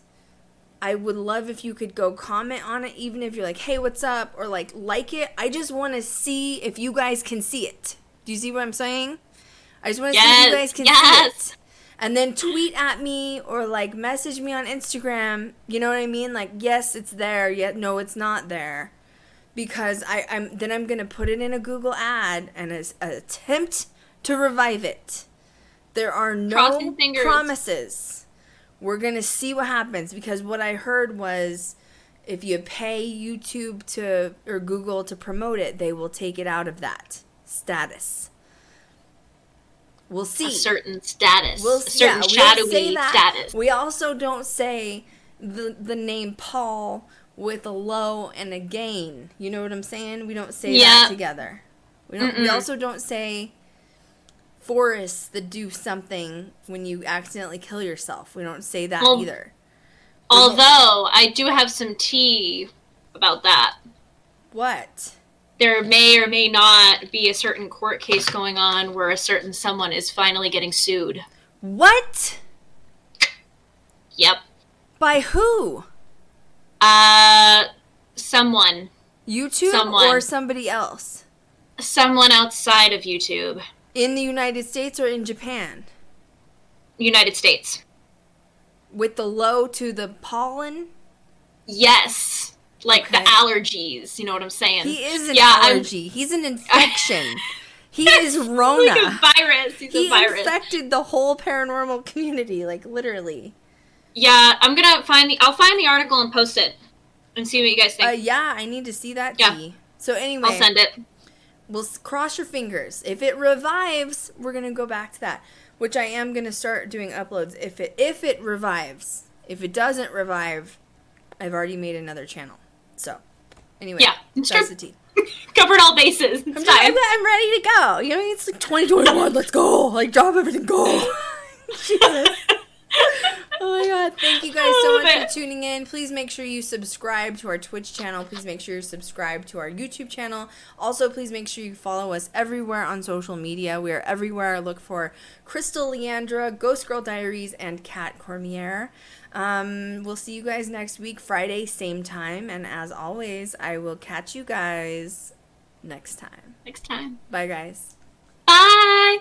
I would love if you could go comment on it, even if you're like, hey, what's up? Or like it. I just want to see if you guys can see it. Do you see what I'm saying? I just want to see if you guys can see it. And then tweet at me or like message me on Instagram. You know what I mean? Like, yes, it's there. Yet, no, it's not there. Because I'm going to put it in a Google ad and attempt to revive it. There are no promises. We're going to see what happens, because what I heard was if you pay YouTube or Google to promote it, they will take it out of that status. We'll see. A certain status. We'll see. A certain shadowy status. We also don't say the name Paul with a low and a gain. You know what I'm saying? We don't say that together. We also don't say forests that do something when you accidentally kill yourself. We don't say that either. Although I do have some tea about that. What? There may or may not be a certain court case going on where a certain someone is finally getting sued. What? Yep. By who? Someone. YouTube or somebody else? Someone outside of YouTube. In the United States or in Japan? United States. With the low to the pollen? Yes. Like the allergies, you know what I'm saying? He is an allergy. He's an infection. He is Rona. Like a virus. He's a virus. He infected the whole paranormal community, like literally. Yeah, I'll find the article and post it and see what you guys think. Yeah, I need to see that tea. So anyway, I'll send it. We'll cross your fingers. If it revives, we're going to go back to that, which I am going to start doing uploads if it revives. If it doesn't revive, I've already made another channel. So, anyway, that's the tea. Covered all bases. I'm ready to go. You know, it's like 2021. Let's go. Like, drop everything. Go. Jesus. Oh my god, thank you guys so much for tuning in. Please make sure you subscribe to our Twitch channel. Please make sure you subscribe to our YouTube channel. Also, please make sure you follow us everywhere on social media. We are everywhere. Look for Krystal Leandra, Ghost Girl Diaries, and Kat Cormier. We'll see you guys next week, Friday, same time. And as always, I will catch you guys next time. Next time. Bye, guys. Bye.